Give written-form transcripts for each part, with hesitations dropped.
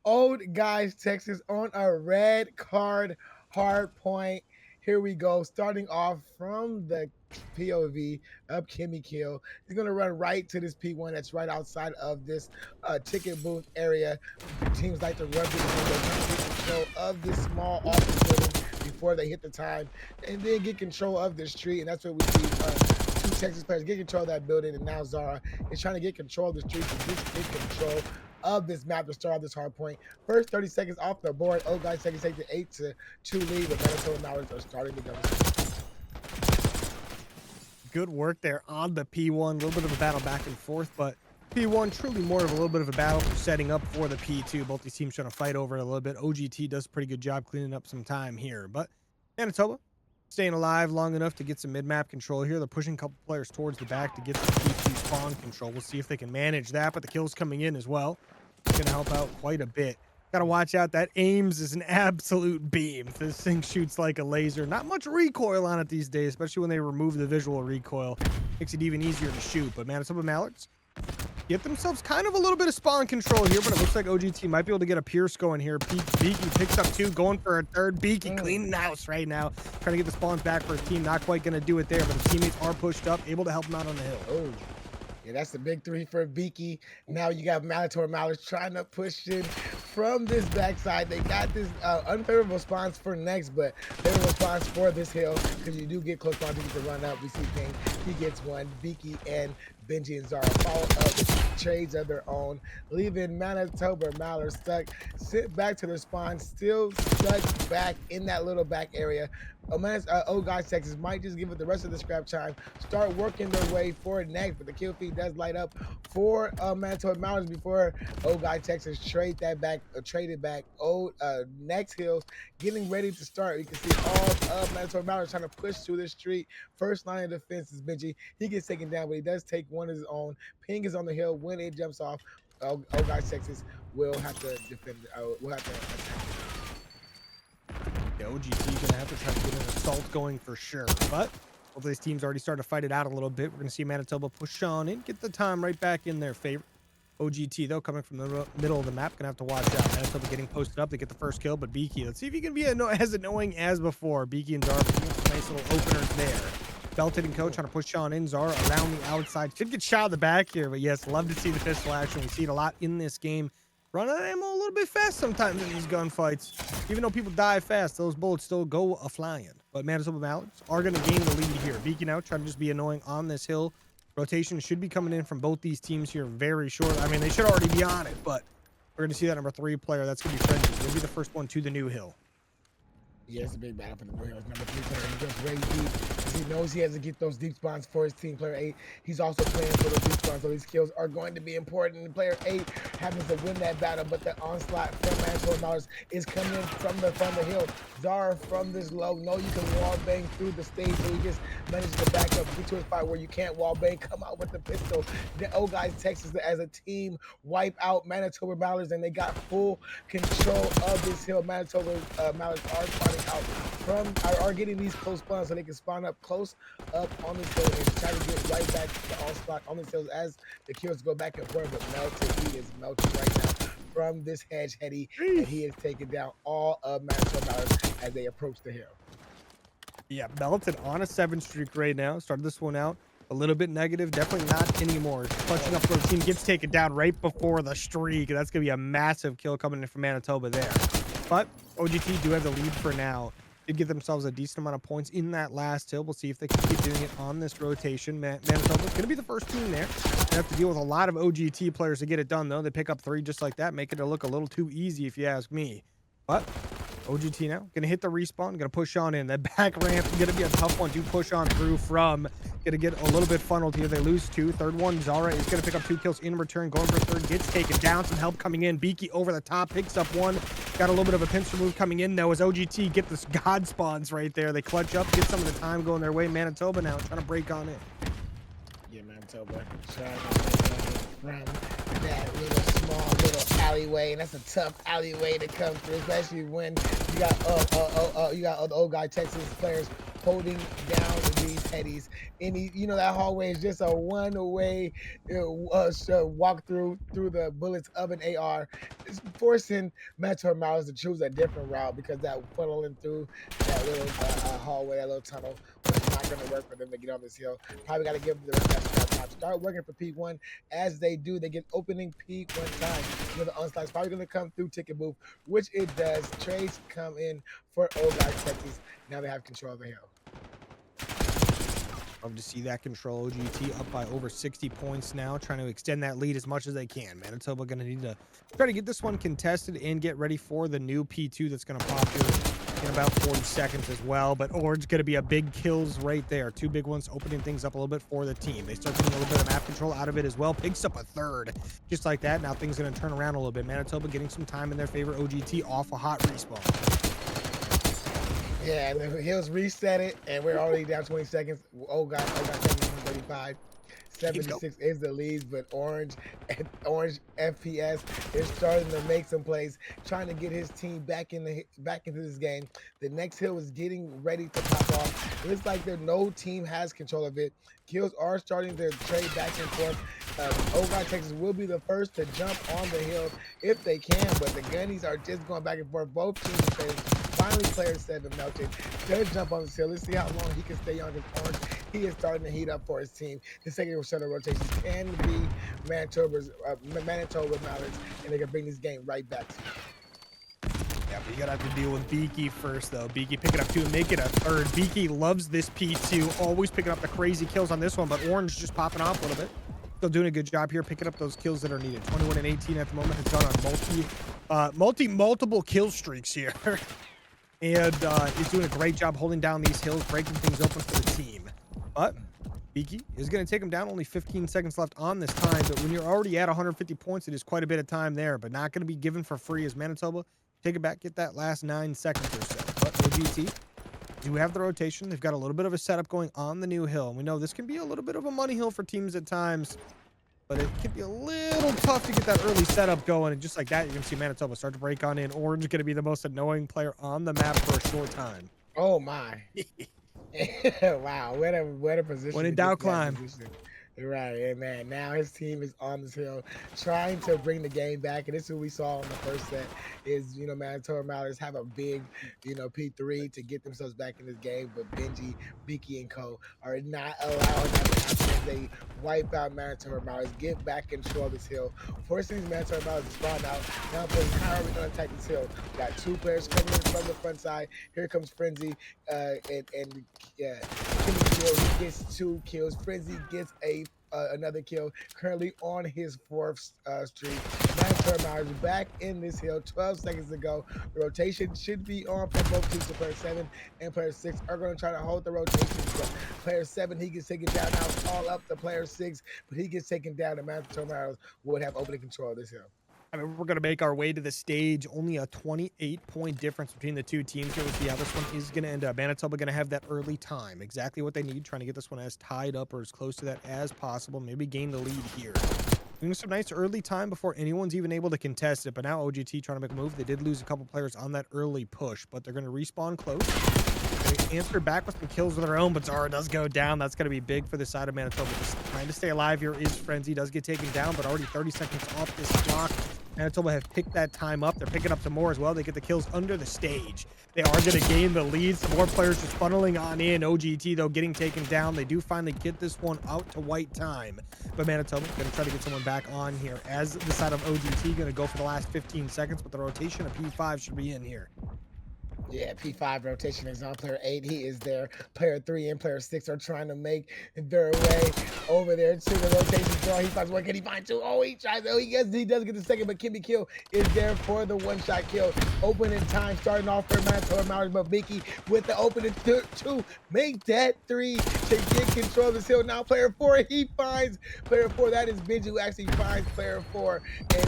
Old Guys, Texas on a red card hard point. Here we go. Starting off from the POV of Kimmy Kill. He's going to run right to this P1 that's right outside of this ticket booth area. Teams like to run through the window, trying to get control of this small office building before they hit the time, and then get control of the street. And that's what we see. Two Texas players get control of that building, and now Zara is trying to get control of the street to just get control of this map to start off this hard point. First 30 seconds off the board. Old Guys Texas take the 8-2 lead. The Manitoba Mallards are starting to go. Good work there on the P1. A little bit of a battle back and forth, but P1 truly more of a little bit of a battle for setting up for the P2. Both these teams trying to fight over it a little bit. OGT does a pretty good job cleaning up some time here, but Manitoba staying alive long enough to get some mid-map control here. They're pushing a couple players towards the back to get some P2 spawn control. We'll see if they can manage that, but the kills coming in as well. It's going to help out quite a bit. Gotta watch out. That aims is an absolute beam. This thing shoots like a laser. Not much recoil on it these days, especially when they remove the visual recoil. Makes it even easier to shoot. But Manitoba Mallards get themselves kind of a little bit of spawn control here, but it looks like OGT might be able to get a Pierce going here. Beaky picks up two, going for a third. Beaky cleaning house right now. Trying to get the spawns back for his team. Not quite going to do it there, but his teammates are pushed up, able to help him out on the hill. Oh. Yeah, that's the big three for Beaky. Now you got Manitoba Mallards trying to push in from this backside. They got this unfavorable response for next, but favorable response for this hill because you do get close spawns. You get to run up. We see King. He gets one. Beaky and Benji and Zara follow up with trades of their own, leaving Manitoba Mallards stuck, sit back to their spawn, still stuck back in that little back area. Old Guys Texas might just give it the rest of the scrap time, start working their way forward next, but the kill feed does light up for Manitoba Mallards before Old Guys Texas traded back. Next hills getting ready to start. You can see all of Manitoba Mallards trying to push through the street. First line of defense is Benji. He gets taken down, but he does take one of his own. Ping is on the hill. When it jumps off, Old Guys Texas will have to defend. Will have to attack. Yeah, OGT gonna have to try to get an assault going for sure, but both these teams already started to fight it out a little bit. We're gonna see Manitoba push on in, get the time right back in their favor. OGT though coming from the middle of the map, gonna have to watch out. Manitoba getting posted up, they get the first kill, but Beaky, let's see if he can be as annoying as before. Beaky and Zara, nice little openers there. Belted and Co trying to push Sean in. Zara around the outside, should get shot in the back here, but yes, love to see the pistol action. We see it a lot in this game. Run out of ammo a little bit fast sometimes in these gunfights. Even though people die fast, those bullets still go a-flying. But Manitoba Mallards are going to gain the lead here. Beaky out, trying to just be annoying on this hill. Rotation should be coming in from both these teams here very short. I mean, they should already be on it, but we're going to see that number 3 player. That's going to be Frenzy. He'll be the first one to the new hill. Yeah, it's a big battle for the Blue Hills. Number 3 player, he goes very deep. He knows he has to get those deep spawns for his team. Player 8, he's also playing for those deep spawns, so these kills are going to be important. And player 8 happens to win that battle, but the onslaught from Manitoba Mallards is coming in from the hill. Zara from this low, know you can wall bang through the stage, so he just manages to back up, get to a spot where you can't wall bang, come out with the pistol. The Old Guys Texas as a team wipe out Manitoba Mallards, and they got full control of this hill. Manitoba Mallards are spawning out are getting these close spawns so they can spawn up close up on this hill and try to get right back to the onslaught on this hill as the kills go back and forth. But Melted, he is melting right now from this hedge heady, and he is taking down all of Manitoba Mallards as they approach the hill. Yeah, Melted on a 7 streak right now. Started this one out a little bit negative. Definitely not anymore. Clutching up for the team. Gets taken down right before the streak. That's going to be a massive kill coming in from Manitoba there. But OGT do have the lead for now. Did give themselves a decent amount of points in that last hill. We'll see if they can keep doing it on this rotation. Manitoba's going to be the first team there. They have to deal with a lot of OGT players to get it done, though. They pick up 3 just like that, making it look a little too easy, if you ask me. But OGT now going to hit the respawn, going to push on in. That back ramp is going to be a tough one to push on through from. Going to get a little bit funneled here. They lose 2. Third one, Zara is going to pick up 2 kills in return. Going for 3rd, gets taken down. Some help coming in. Beaky over the top, picks up 1. Got a little bit of a pincer move coming in, though, as OGT get this god spawns right there. They clutch up, get some of the time going their way. Manitoba now trying to break on in. Yeah, Manitoba trying to run from that small alleyway, and that's a tough alleyway to come through, especially when you got the Old Guy Texas players holding down these headies. Any, that hallway is just a one-way walk through the bullets of an AR. It's forcing Manitoba Mallards to choose a different route because that funneling through that little hallway, that little tunnel, was not going to work for them to get on this hill. Probably got to give the rest of that squad time. Start working for P1. As they do, they get opening P1 time. The onslaught is probably going to come through ticket booth, which it does. Trades come in for Old Guys Texas. Now they have control of the hill. Love to see that control. OGT up by over 60 points now, trying to extend that lead as much as they can. Manitoba going to need to try to get this one contested and get ready for the new P2 that's going to pop here in about 40 seconds as well. But Orange going to be a big kills right there. Two big ones opening things up a little bit for the team. They start getting a little bit of map control out of it as well. Picks up a third. Just like that, now things going to turn around a little bit. Manitoba getting some time in their favor. OGT off a hot respawn. Yeah, and the Hills reset it, and we're already down 20 seconds. Oh God, 35. 76 is the lead, but Orange FPS is starting to make some plays, trying to get his team back into this game. The next hill is getting ready to pop off. It looks like no team has control of it. Kills are starting to trade back and forth. Old Guy Texas will be the first to jump on the hill if they can, but the Gunnies are just going back and forth. Both teams are trading. Finally, player 7 melted. Does jump on the hill. Let's see how long he can stay on this Orange. He is starting to heat up for his team. The second set of rotations can be Manitoba Mallards, and they can bring this game right back to you. Yeah, but you gotta have to deal with Beaky first, though. Beaky picking up 2 and make it a third. Beaky loves this P2, always picking up the crazy kills on this one, but Orange just popping off a little bit. Still doing a good job here, picking up those kills that are needed. 21 and 18 at the moment. Has gone on multiple kill streaks here. And he's doing a great job holding down these hills, breaking things open for the team. But Beaky is going to take him down. Only 15 seconds left on this time. But when you're already at 150 points, it is quite a bit of time there. But not going to be given for free as Manitoba take it back, get that last 9 seconds or so. But OGT do have the rotation. They've got a little bit of a setup going on the new hill. And we know this can be a little bit of a money hill for teams at times. But it can be a little tough to get that early setup going. And just like that, you're going to see Manitoba start to break on in. Orange going to be the most annoying player on the map for a short time. Oh, my. Wow, what a position. When in doubt, climb. Right, and man, now his team is on this hill trying to bring the game back, and this is what we saw in the first set is, Manitoba Mallards have a big, P3 to get themselves back in this game, but Benji, Beaky, and Co. are not allowing that to happen as they wipe out Manitoba Mallards, get back control of this hill, forcing these Manitoba Mallards to spawn out. Now, how are we going to attack this hill? We got 2 players coming in from the front side. Here comes Frenzy, and Kimmy Kill, he gets 2 kills. Frenzy gets another kill, currently on his 4th streak. Manitoba Mallards back in this hill 12 seconds ago. The rotation should be on for both teams. So player 7 and player 6 are going to try to hold the rotations. But player 7, he gets taken down. Now it's all up to player 6, but he gets taken down, and Manitoba Mallards would have opening control of this hill. I mean, we're going to make our way to the stage. Only a 28-point difference between the two teams here. We'll see how this one is going to end up. Manitoba going to have that early time. Exactly what they need. Trying to get this one as tied up or as close to that as possible. Maybe gain the lead here. Doing some nice early time before anyone's even able to contest it. But now OGT trying to make a move. They did lose a couple players on that early push, but they're going to respawn close. They answer back with some kills of their own, but Zara does go down. That's going to be big for the side of Manitoba. Just trying to stay alive here is Frenzy. Does get taken down, but already 30 seconds off this clock. Manitoba have picked that time up. They're picking up some more as well. They get the kills under the stage. They are going to gain the lead. Some more players just funneling on in. OGT, though, getting taken down. They do finally get this one out to white time. But Manitoba going to try to get someone back on here. As the side of OGT going to go for the last 15 seconds, but the rotation of P5 should be in here. Yeah, P5 rotation is on player 8. He is there. Player 3 and player 6 are trying to make their way over there to the rotation draw. He finds one. Can he find 2? Oh, he tries. Oh, he does get the second, but Kimmy Kill is there for the one-shot kill. Opening time starting off for Manitoba Mallards, but Beaky with the opening 2. Make that 3 to get control of this hill. Now player 4, he finds player 4. That is Benji who actually finds player 4. And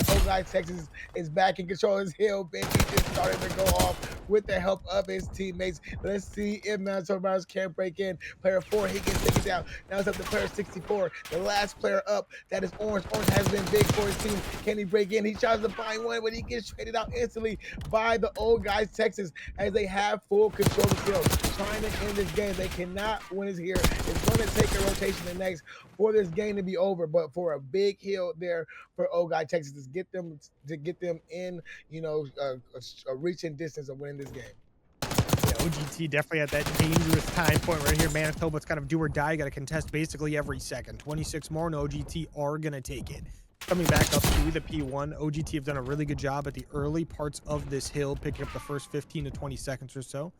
Old Guy Texas is back in control of his hill. Benji just started to go off with the help of his teammates. Let's see if Manitoba Mallards can break in. Player 4, he gets taken down. Now it's up to player 64, the last player up. That is Orange. Orange has been big for his team. Can he break in? He tries to find one, but he gets traded out instantly by the old guys Texas as they have full control of the field. Trying to end this game. They cannot win it here. It's going to take a rotation the next for this game to be over, but for a big hill there for old guy Texas to get them in, a reaching distance of winning this game. Yeah, OGT definitely at that dangerous time point right here. Manitoba's kind of do or die. Got to contest basically every second. 26 more, and OGT are going to take it. Coming back up to the P1, OGT have done a really good job at the early parts of this hill, picking up the first 15 to 20 seconds or so.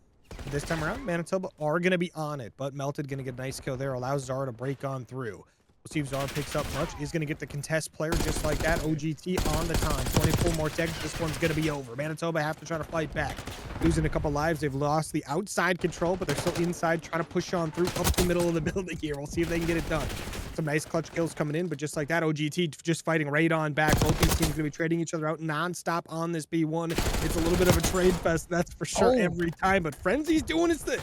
This time around, Manitoba are going to be on it, but Melted going to get a nice kill there, allows Zara to break on through. We'll see if Zara picks up much. Is going to get the contest player just like that. OGT on the time. 24 more seconds. This one's going to be over. Manitoba have to try to fight back. Losing a couple lives. They've lost the outside control, but they're still inside trying to push on through up the middle of the building here. We'll see if they can get it done. Some nice clutch kills coming in, but just like that, OGT just fighting right on back. Both these teams going to be trading each other out nonstop on this B1. It's a little bit of a trade fest, that's for sure, every time, but Frenzy's doing his thing.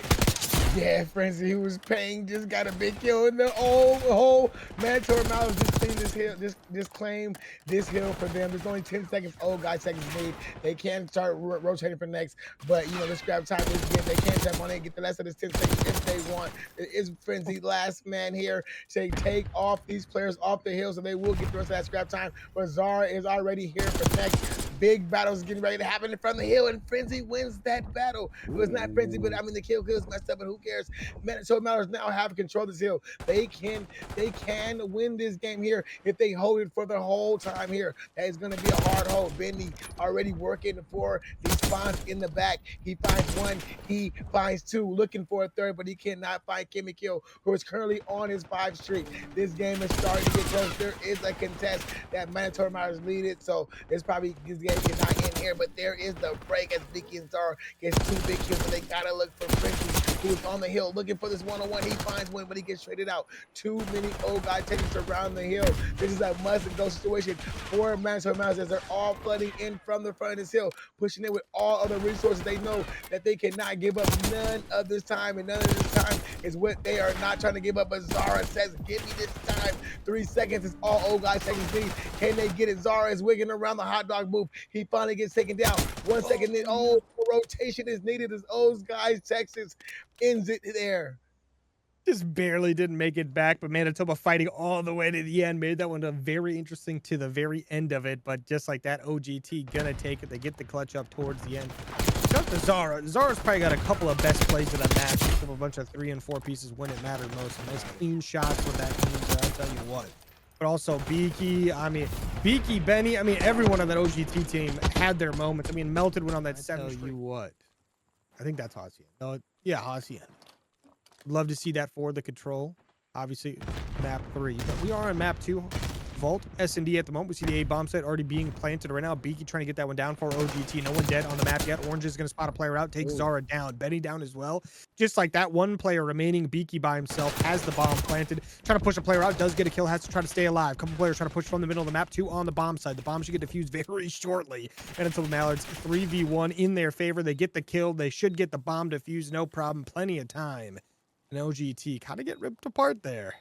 Yeah, Frenzy, who was paying, just got a big kill in the whole Manitoba Mallards just claim this hill, just claim this hill for them. There's only 10 seconds. Old guy seconds need. They can start rotating for next, but this grab time is good. They can jump on it and get the last of this 10 seconds if they want. It is Frenzy last man here. Say take off these players off the hill so they will get the rest of that scrap time. But Zara is already here for next. Big battles getting ready to happen in front of the hill, and Frenzy wins that battle. It was not Frenzy, but I mean the kill is messed up, but who cares? Manitoba Mallards now have control of this hill. They can win this game here if they hold it for the whole time here. That is going to be a hard hold. Bendy already working for the spawns in the back. He finds one, he finds two, looking for a third, but he cannot find Kimmy Kill, who is currently on his 5 streak. This game is starting to get close. There is a contest that Manitoba Mallards lead it, so it's probably this game cannot end here, but there is the break as Vicky and Zara gets 2 big kills, but they gotta look for Frenzy, who is on the hill looking for this one-on-one. He finds one, but he gets traded out. Too many old guy takers around the hill. This is a must-go situation for Manitoba Mallards as they're all flooding in from the front of this hill, pushing in with all other resources. They know that they cannot give up none of this time, and none of this time is what they are not trying to give up. But Zara says, give me this time. 3 seconds is all old guy seconds need. Can they get it? Zara is wigging around the hot dog booth. He finally gets taken down. 1 second in. Oh, rotation is needed as old guys Texas ends it there. Just barely didn't make it back, but Manitoba fighting all the way to the end made that one very interesting to the very end of it. But just like that, OGT gonna take it. They get the clutch up towards the end. Shout out to Zara. Zara's probably got a couple of best plays of the match. Picked up a bunch of 3 and 4 pieces when it mattered most. Some nice clean shots with that team, I'll tell you what. But also Beaky, Beaky, Benny, everyone on that OGT team had their moments. Melted went on that 7 streak. Tell you what. I think that's Hacian. No, yeah, Hacian. Love to see that for the control. Obviously, map 3. But we are on map 2. Vault, S&D at the moment. We see the A bomb site already being planted right now. Beaky trying to get that one down for OGT. No one dead on the map yet. Orange is going to spot a player out. Takes Zara down. Benny down as well. Just like that, one player remaining. Beaky by himself has the bomb planted. Trying to push a player out. Does get a kill. Has to try to stay alive. Couple players trying to push from the middle of the map. 2 on the bomb side. The bomb should get defused very shortly. And until the Mallards 3v1 in their favor. They get the kill. They should get the bomb defused. No problem. Plenty of time. And OGT kind of get ripped apart there.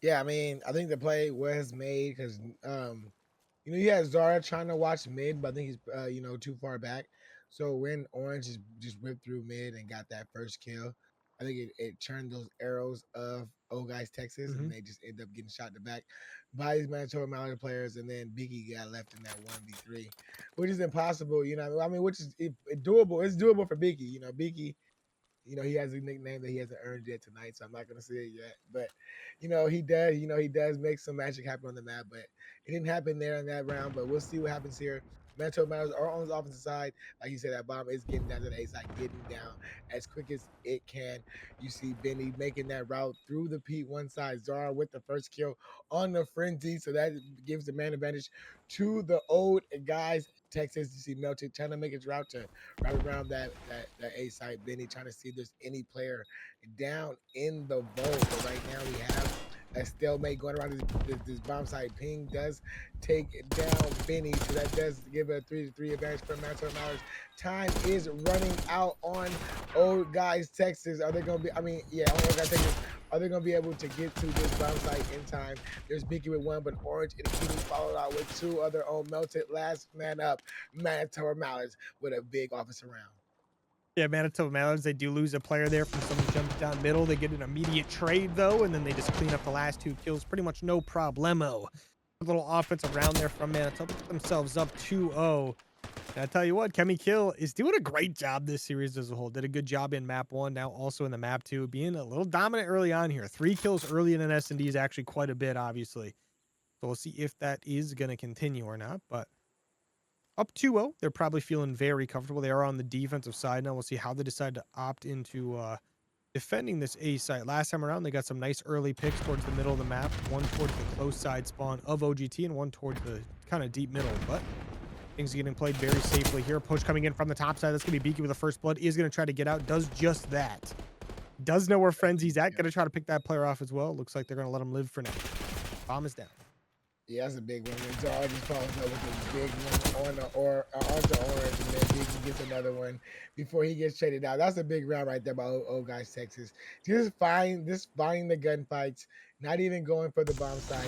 Yeah, I think the play was made because, you had Zara trying to watch mid, but I think he's, too far back. So when Orange just ripped through mid and got that first kill, I think it turned those arrows of old guys Texas, and they just end up getting shot in the back by these Manitoba Mallards players, and then Biggie got left in that 1v3, which is impossible, which is doable. It's doable for Biggie, Biggie. He has a nickname that he hasn't earned yet tonight, so I'm not gonna say it yet. But he does. He does make some magic happen on the map, but it didn't happen there in that round. But we'll see what happens here. Manitoba Mallards are on the offensive side. Like you said, that bomb is getting down to the A side, getting down as quick as it can. You see Benny making that route through the P1 side. Zara with the first kill on the frenzy, so that gives the man advantage to the old guys. Texas, you see Melted trying to make his route to right around that A side. Benny trying to see if there's any player down in the vault. But right now we have a stalemate going around this bomb site. Ping does take down Benny, so that does give a 3-3 advantage for Manitoba Mallards. Time is running out on Old Guys Texas. Are they going to be? I mean, yeah, on Old Guys Texas. Are they going to be able to get to this bomb site in time? There's Beaky with one, but Orange and Keating followed out with two other own melted. Last man up, Manitoba Mallards with a big offensive round. Yeah, Manitoba Mallards, they do lose a player there from someone jumping down middle. They get an immediate trade, though, and then they just clean up the last 2 kills. Pretty much no problemo. A little offense around there from Manitoba. Put themselves up 2-0. And I tell you what, Kemi Kill is doing a great job this series as a whole. Did a good job in map 1, now also in the map 2, being a little dominant early on here. 3 kills early in an S&D is actually quite a bit, obviously. So we'll see if that is going to continue or not, but up 2-0. They're probably feeling very comfortable. They are on the defensive side now. We'll see how they decide to opt into defending this A site. Last time around, they got some nice early picks towards the middle of the map. One towards the close side spawn of OGT and one towards the kind of deep middle. But things are getting played very safely here. Push coming in from the top side. That's going to be Beaky with the first blood. Is going to try to get out. Does just that. Does know where Frenzy's at. Going to try to pick that player off as well. Looks like they're going to let him live for now. Bomb is down. Yeah, that's a big one. And Jar just follows up with a big one on the onto Orange, and then Beaky gets another one before he gets traded out. That's a big round right there by old guys Texas. Just buying the gunfights, not even going for the bomb site,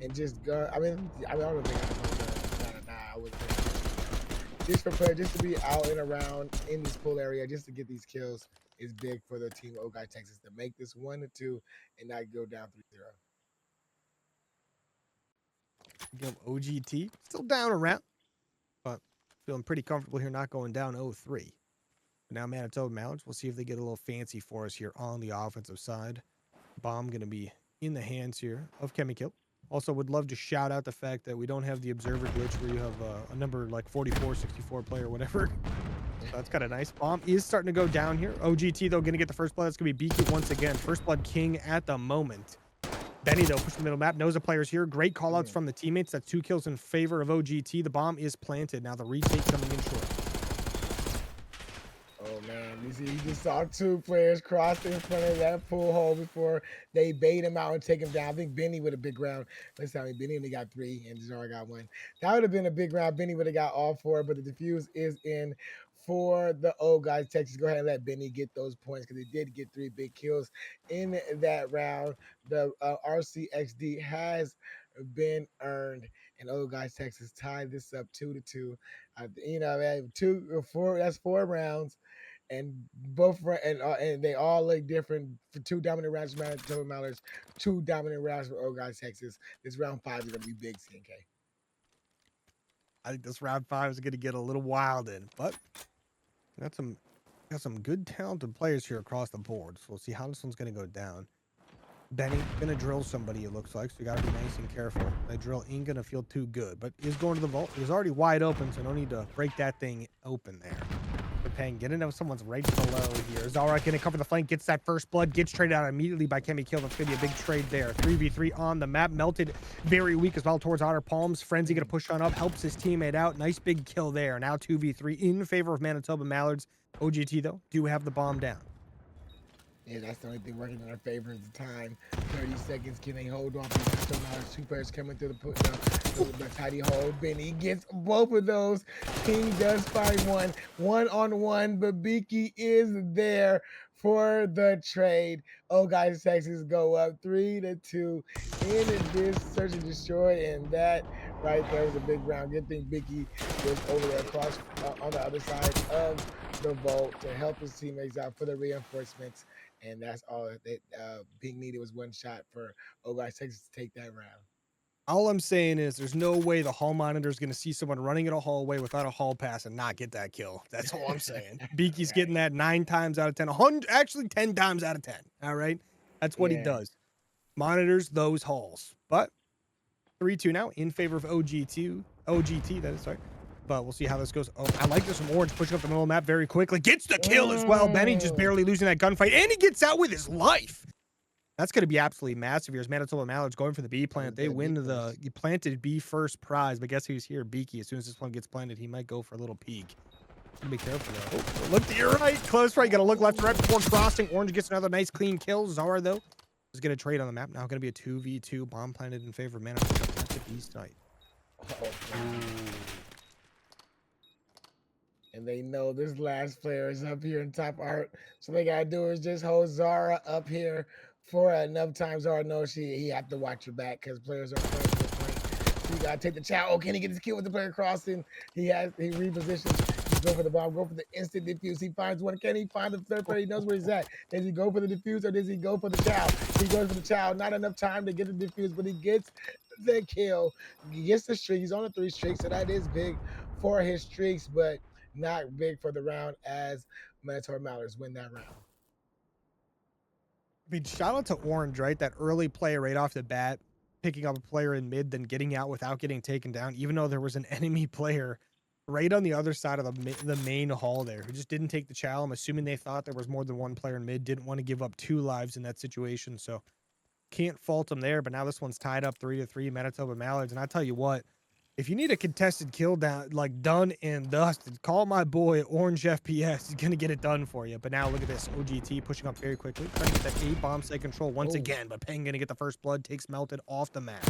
and just go. I mean, I don't think I was just for player, just to be out and around in this pool area, just to get these kills is big for the team of old guys Texas to make this 1-2 and not go down 3-0. Give OGT still down around, but feeling pretty comfortable here, not going down 0-3. But now Manitoba Mallards, we'll see if they get a little fancy for us here on the offensive side. Bomb going to be in the hands here of Chemikill. Also, would love to shout out the fact that we don't have the observer glitch where you have a number like 44, 64 player, whatever. So that's kind of nice. Bomb is starting to go down here. OGT, though, going to get the first blood. That's going to be Beaky once again. First blood king at the moment. Benny, though, pushing the middle map. Knows the player's here. Great callouts from the teammates. That's 2 kills in favor of OGT. The bomb is planted. Now the retake coming in short. Oh, man. You see, you just saw 2 players cross in front of that pool hole before they bait him out and take him down. I think Benny with a big round. Let's tell me, Benny only got 3 and Zara got 1. That would have been a big round. Benny would have got all 4, but the defuse is in for the old guys Texas. Go ahead and let Benny get those points because he did get 3 big kills in that round. The RCXD has been earned, and old guys Texas tied this up 2-2. You know, man, 4. That's 4 rounds, and and they all look different. For 2 dominant rounds for Manitoba Mallards, 2 dominant rounds for old guys Texas. This round 5 is gonna be big, CNK. I think this round 5 is going to get a little wild in, but got some good talented players here across the board. So we'll see how this one's going to go down. Benny gonna drill somebody, it looks like, so you gotta be nice and careful. That drill ain't gonna feel too good, but he's going to the vault. He's already wide open, so no need to break that thing open there. But Pang getting into someone's right below here. Zara gonna cover the flank, gets that first blood, gets traded out immediately by Kemi Kill. That's gonna be a big trade there. 3v3 on the map. Melted very weak as well towards Otter Palms. Frenzy gonna push on up, helps his teammate out. Nice big kill there. Now 2v3 in favor of Manitoba Mallards. OGT, though, do have the bomb down. Yeah, that's the only thing working in our favor is the time. 30 seconds. Can they hold on? So now there's 2 players coming through the tidy hole. Benny gets both of those. King does find one. 1-on-1, but Beaky is there for the trade. Oh, guys, Texas go up 3-2 in this search and destroy, and that right there was a big round. Good thing Beaky was over there across on the other side of the vault to help his teammates out for the reinforcements. And that's all that Pink needed was 1 shot for old guys Texas to take that round. All I'm saying is there's no way the hall monitor is going to see someone running in a hallway without a hall pass and not get that kill. That's all I'm saying. Beaky's Right. getting that 9 times out of 10, 100, actually 10 times out of 10. All right. That's what he does. Monitors those halls. But 3-2 now in favor of OGT, that is, sorry. But we'll see how this goes. Oh, I like this from Orange pushing up the middle of the map very quickly. Gets the kill as well. Benny just barely losing that gunfight. And he gets out with his life. That's going to be absolutely massive here as Manitoba Mallards going for the B plant. They win the planted B first prize. But guess who's here? Beaky. As soon as this one gets planted, he might go for a little peek. Be careful, though. Oh, look to your right. Close right. You got to look left to right before crossing. Orange gets another nice clean kill. Zara, though, Just get a trade on the map. Now going to be a 2v2 bomb planted in favor of Manitoba at the B site. Oh, and they know this last player is up here in top art. So they gotta do is just hold Zara up here for enough time. Zara knows he have to watch her back because players are playing to the point. So you gotta take the chow. Oh, can he get his kill with the player crossing? He repositions. He's go for the bomb, go for the instant defuse. He finds one. Can he find the third player? He knows where he's at. Does he go for the defuse or does he go for the chow? He goes for the chow. Not enough time to get the defuse, but he gets the kill. He gets the streak. He's on a 3 streak, so that is big for his streaks, but not big for the round as Manitoba Mallards win that round. I mean, shout out to Orange, right? That early play right off the bat, picking up a player in mid, then getting out without getting taken down, even though there was an enemy player right on the other side of the main hall there who just didn't take the chow. I'm assuming they thought there was more than one player in mid, didn't want to give up 2 lives in that situation. So can't fault them there. But now this one's tied up 3-3, Manitoba Mallards. And I tell you what, if you need a contested kill down, like done and dusted, call my boy Orange FPS. He's gonna get it done for you. But now look at this, OGT pushing up very quickly, trying to get that A bomb site control once again. But Peng gonna get the first blood, takes Melted off the map.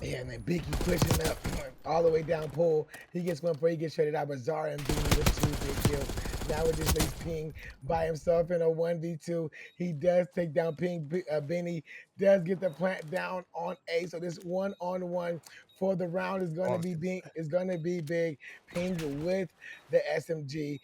Yeah, man, Biggie pushing up all the way down pole. He gets one before he gets traded out, but Zara and Beanie with 2 big kills. Now it just leaves Ping by himself in a 1v2. He does take down Ping. Beanie does get the plant down on A. So this 1-on-1 for the round is going to be big. Ping with the SMG.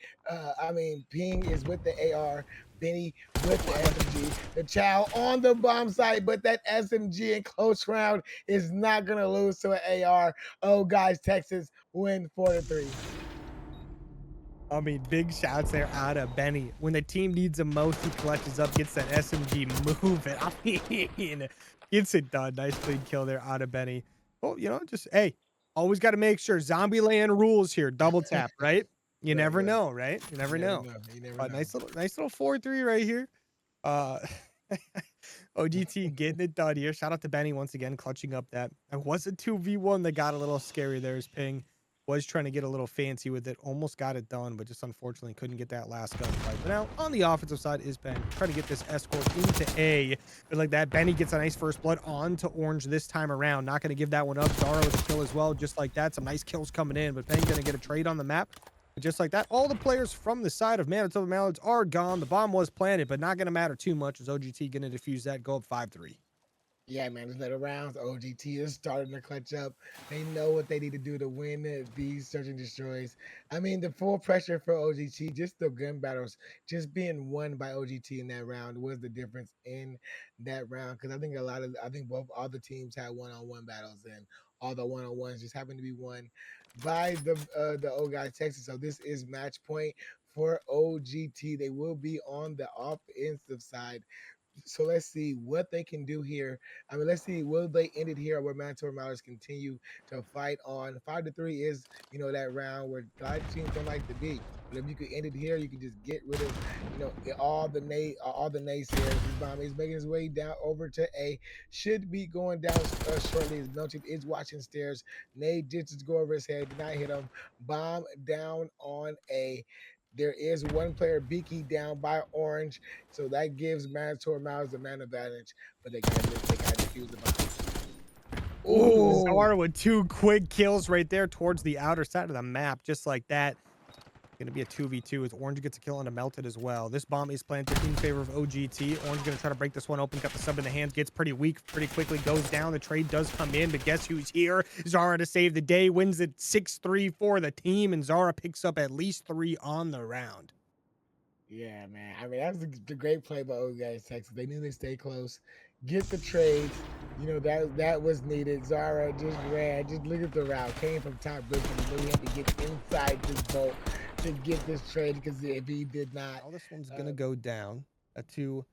Ping is with the AR. Benny with the SMG. The Chow on the bomb site, but that SMG in close round is not going to lose to an AR. Oh, guys, Texas win 4-3. I mean, big shouts there out of Benny. When the team needs him most, he clutches up, gets that SMG moving. I mean, gets it done. Nice clean kill there out of Benny. Well, you know, just, hey, always got to make sure Zombieland rules here. Double tap, right? You never know, right? You never know. You never know. Nice little 4-3 right here. OGT getting it done here. Shout out to Benny once again, clutching up that. It was a 2v1 that got a little scary there as Ping was trying to get a little fancy with it. Almost got it done, but just unfortunately couldn't get that last gunfight. But now on the offensive side is Ben trying to get this escort into A. But like that, Benny gets a nice first blood onto Orange this time around. Not going to give that one up. Zara with a kill as well, just like that. Some nice kills coming in, but Ben going to get a trade on the map. But just like that, all the players from the side of Manitoba Mallards are gone. The bomb was planted, but not going to matter too much as OGT going to defuse that, go up 5-3. Yeah, man, these later rounds, OGT is starting to clutch up. They know what they need to do to win these search and destroys. I mean, the full pressure for OGT, just the gun battles, just being won by OGT in that round was the difference in that round. Because I think all the teams had one-on-one battles, and all the one-on-ones just happened to be won by the old guy Texas. So this is match point for OGT. They will be on the offensive side. So let's see what they can do here. I mean, let's see, will they end it here or will Manitoba Mallards continue to fight on? 5-3 is, that round where a lot of teams don't like to be. But if you could end it here, you could just get rid of, all the naysayers. This bomb is making his way down over to A. Should be going down shortly. As Melchett is watching stairs. Nade did just go over his head, did not hit him. Bomb down on A. There is one player, Beaky, down by Orange, so that gives Manitoba Mallards the man advantage, but they got to defuse the bomb. Ooh, Zara with 2 quick kills right there towards the outer side of the map, just like that. Going to be a 2v2 as Orange gets a kill on a Melted as well. This bomb is planted in favor of OGT. Orange going to try to break this one open. Got the sub in the hands. Gets pretty weak pretty quickly. Goes down. The trade does come in, but guess who's here? Zara to save the day. Wins it 6-3 for the team, and Zara picks up at least 3 on the round. Yeah, man. I mean, that was the great play by old guys Texas. They knew they stay close, get the trades. That was needed. Zara just ran. Just look at the route. Came from top bridge and really had to get inside this boat to get this trade, because if he did not, this one's gonna go down to,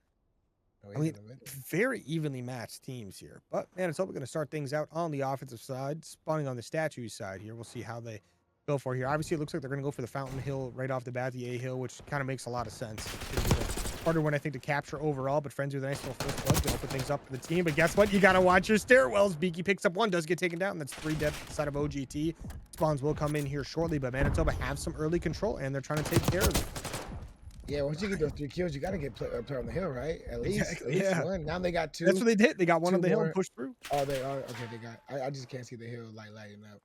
very evenly matched teams here. But Manitoba going to start things out on the offensive side, spawning on the statue side here. We'll see how they go for here. Obviously, it looks like they're going to go for the Fountain Hill right off the bat, the A hill, which kind of makes a lot of sense. Harder one, I think, to capture overall, but Frenzy with a nice little first blood going to open things up for the team. But guess what? You got to watch your stairwells. Beaky picks up 1, does get taken down. That's 3 dead side of OGT. Spawns will come in here shortly, but Manitoba have some early control, and they're trying to take care of it. Yeah, once you get those 3 kills, you gotta get a player on the hill, right? At Exactly, least yeah. 1. Now they got That's 2, what they did. They got one on 2 the hill and more. pushed through. Oh, they are okay. They got. I just can't see the hill like lighting up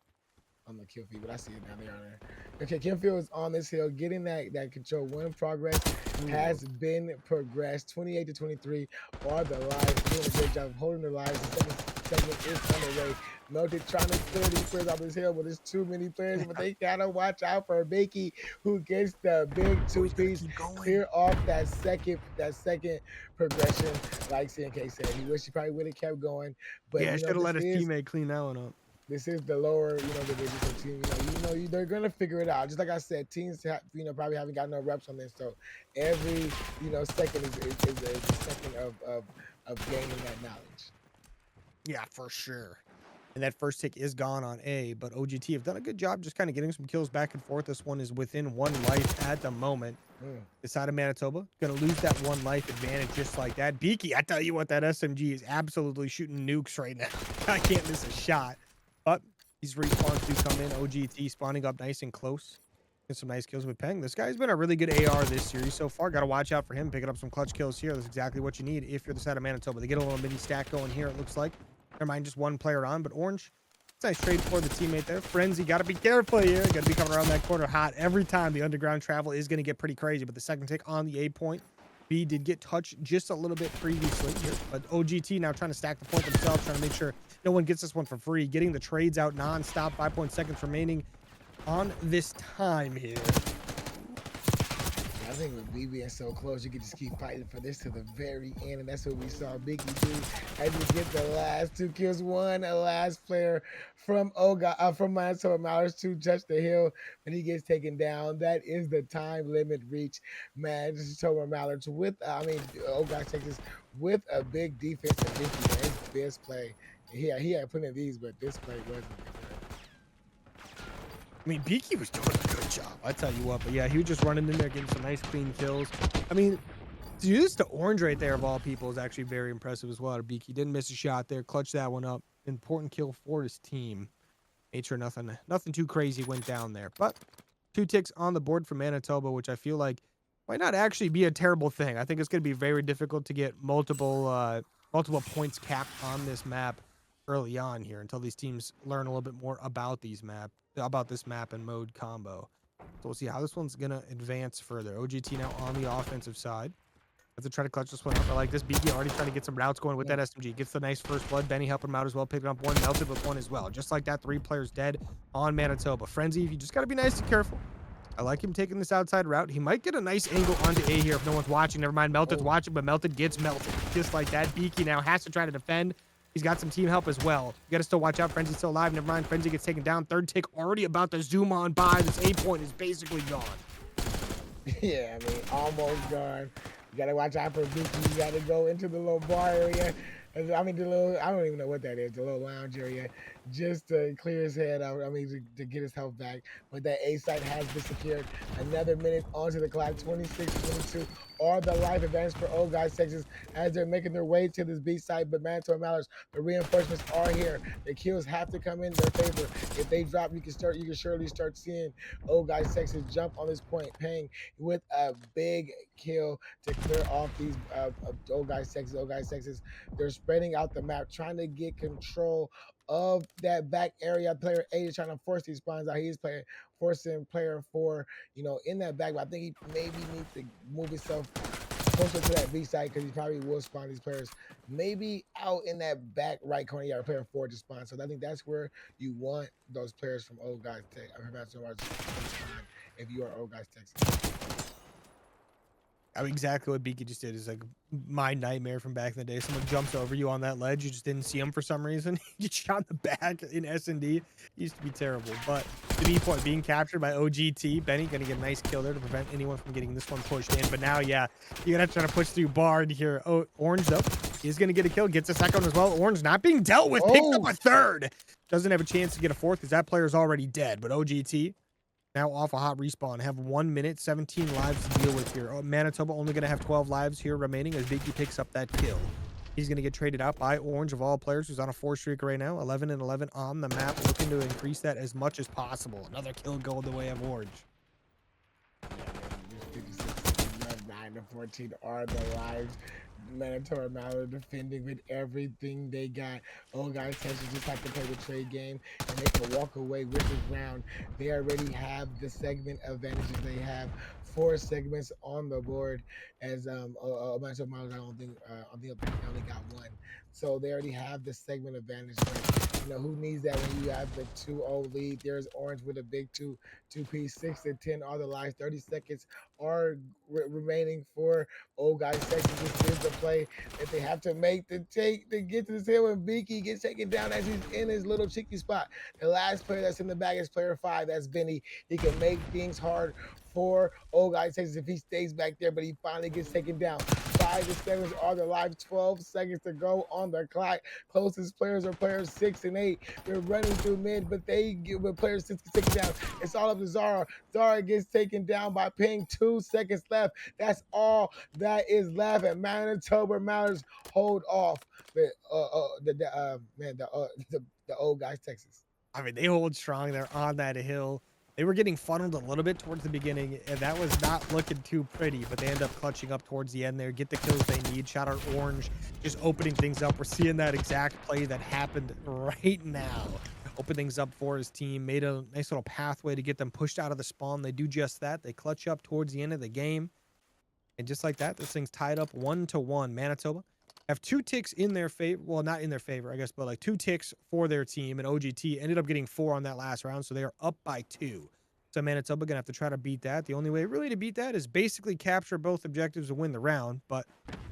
on the kill feed, but I see it now. They are there. Okay, Kimfield is on this hill, getting that control. 1 progress Ooh. has been progressed. 28 to 23 are the lives. Doing a great job of holding the lives. The second segment is on the way. Melted trying to clear these players off this hill, but there's too many players. But they gotta watch out for Bakey, who gets the big Oh, he's gonna 2-piece, keep going. clear off that second progression. Like CNK said, he wished he probably would have kept going. But Yeah, you know, should have let this his is teammate clean that one up. this is the lower, divisions of team. They're gonna figure it out. Just like I said, teams probably haven't got no reps on this. So every second is a second of gaining that knowledge. Yeah, for sure. And that first tick is gone on A, but OGT have done a good job just kind of getting some kills back and forth. This one is within 1 life at the moment. Mm. The side of Manitoba going to lose that 1 life advantage just like that. Beaky, I tell you what, that SMG is absolutely shooting nukes right now. I can't miss a shot. But these respawns do come in. OGT spawning up nice and close. Get some nice kills with Peng. This guy's been a really good AR this series so far. Got to watch out for him picking up some clutch kills here. That's exactly what you need if you're the side of Manitoba. They get a little mini stack going here, it looks like. Never mind, just 1 player on, but Orange, it's nice trade for the teammate there. Frenzy, got to be careful here. Got to be coming around that corner hot every time. The underground travel is going to get pretty crazy, but the second tick on the A point. B did get touched just a little bit previously here, but OGT now trying to stack the point themselves, trying to make sure no one gets this one for free. Getting the trades out non-stop, 5 seconds remaining on this time here. I think with B being so close, you can just keep fighting for this to the very end, and that's what we saw Biggie do. As you get the last 2 kills, a last player from Manitoba Mallards to touch the hill, when he gets taken down. That is the time limit reach. Manitoba Mallards with, Oga Texas with a big defense and Biggie, man, his best play. He had plenty of these, but this play wasn't good. I mean, Beaky was doing a good job, I tell you what. But yeah, he was just running in there, getting some nice clean kills. I mean, to do this to Orange right there, of all people, is actually very impressive as well. Beaky didn't miss a shot there, clutched that one up. Important kill for his team. Made sure nothing too crazy went down there. But 2 ticks on the board for Manitoba, which I feel like might not actually be a terrible thing. I think it's going to be very difficult to get multiple points capped on this map early on here until these teams learn a little bit more about this map and mode combo. So we'll see how this one's gonna advance further. OGT now on the offensive side. Have to try to clutch this one up. I like this. BG already trying to get some routes going with that SMG. Gets the nice first blood. Benny helping him out as well, picking up 1, melted with 1 as well. Just like that, 3 players dead on Manitoba. Frenzy, you just gotta be nice and careful. I like him taking this outside route. He might get a nice angle onto A here if no one's watching. Never mind, Melted's watching, but Melted gets melted. Just like that. Beaky now has to try to defend. He's got some team help as well. You got to still watch out. Frenzy's still alive. Never mind. Frenzy gets taken down. Third tick already about to zoom on by. This A point is basically gone. Yeah, I mean, almost gone. You got to watch out for Vicky. You got to go into the little bar area. I don't even know what that is, the little lounge area, just to clear his head out. To get his health back. But that A site has been secured. Another minute onto the clock, 26-22. Are the life advantage for Old Guys Texas as they're making their way to this B site. But Manitoba Mallards, the reinforcements are here. The kills have to come in their favor. If they drop, you can surely start seeing Old Guys Texas jump on this point, paying with a big kill to clear off these Old Guys Texas. Old Guys Texas, they're spreading out the map, trying to get control of that back area. Player A is trying to force these spawns out. He's forcing player 4, in that back. But I think he maybe needs to move himself closer to that B side because he probably will spawn these players maybe out in that back right corner. Yeah, player 4 to spawn. So I think that's where you want those players from Old Guys Texas. If you are Old Guys Texas. I mean, exactly what Beaky just did is like my nightmare from back in the day. Someone jumps over you on that ledge. You just didn't see him for some reason. You get shot in the back in S&D. Used to be terrible. But the B point being captured by OGT. Benny going to get a nice kill there to prevent anyone from getting this one pushed in. But now, yeah, you're going to try to push through Bard here. Oh, Orange, though, is going to get a kill. Gets a second as well. Orange not being dealt with. Picks up a third. Doesn't have a chance to get a fourth because that player's already dead. But OGT now off a hot respawn. Have 1 minute, 17 lives to deal with here. Manitoba only going to have 12 lives here remaining as Biggie picks up that kill. He's going to get traded out by Orange of all players, who's on a 4 streak right now. 11-11 on the map, looking to increase that as much as possible. Another kill going the way of Orange. 9-14 are the lives. Manitoba Mallards defending with everything they got. Oh, guys, Texas just have to play the trade game, and they can walk away with this round. They already have the segment advantages. They have 4 segments on the board. As Manitoba Mallards, I only got one, so they already have the segment advantage. But who needs that when you have the 2-0 lead? There's Orange with a big two-piece, 6 to 10 are the lives. 30 seconds are remaining for old guys Texas. This is the play that they have to make to get to this hill, and Beaky gets taken down as he's in his little cheeky spot. The last player that's in the bag is player 5. That's Benny. He can make things hard for old guys Texas if he stays back there, but he finally gets taken down. 5 to 7 are the live. 12 seconds to go on the clock. Closest players are players 6 and 8. They're running through mid, but they get with players 6 get taken down. It's all up to Zara. Zara gets taken down by Ping. 2 seconds left. That's all that is left. And Manitoba Mallards hold off the old guys Texas. I mean, they hold strong. They're on that hill. They were getting funneled a little bit towards the beginning, and that was not looking too pretty, but they end up clutching up towards the end there, get the kills they need. Shout out Orange, just opening things up. We're seeing that exact play that happened right now. Open things up for his team, made a nice little pathway to get them pushed out of the spawn. They do just that. They clutch up towards the end of the game. And just like that, this thing's tied up 1-1. Manitoba have 2 ticks in their favor. Well, not in their favor, I guess, but like 2 ticks for their team. And OGT ended up getting 4 on that last round, so they are up by 2. So Manitoba gonna have to try to beat that. The only way really to beat that is basically capture both objectives and win the round. But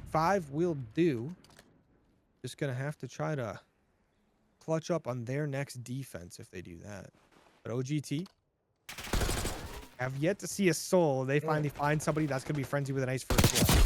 5 will do. Just gonna have to try to clutch up on their next defense if they do that. But OGT have yet to see a soul. They finally find somebody that's gonna be frenzy with a nice first blood.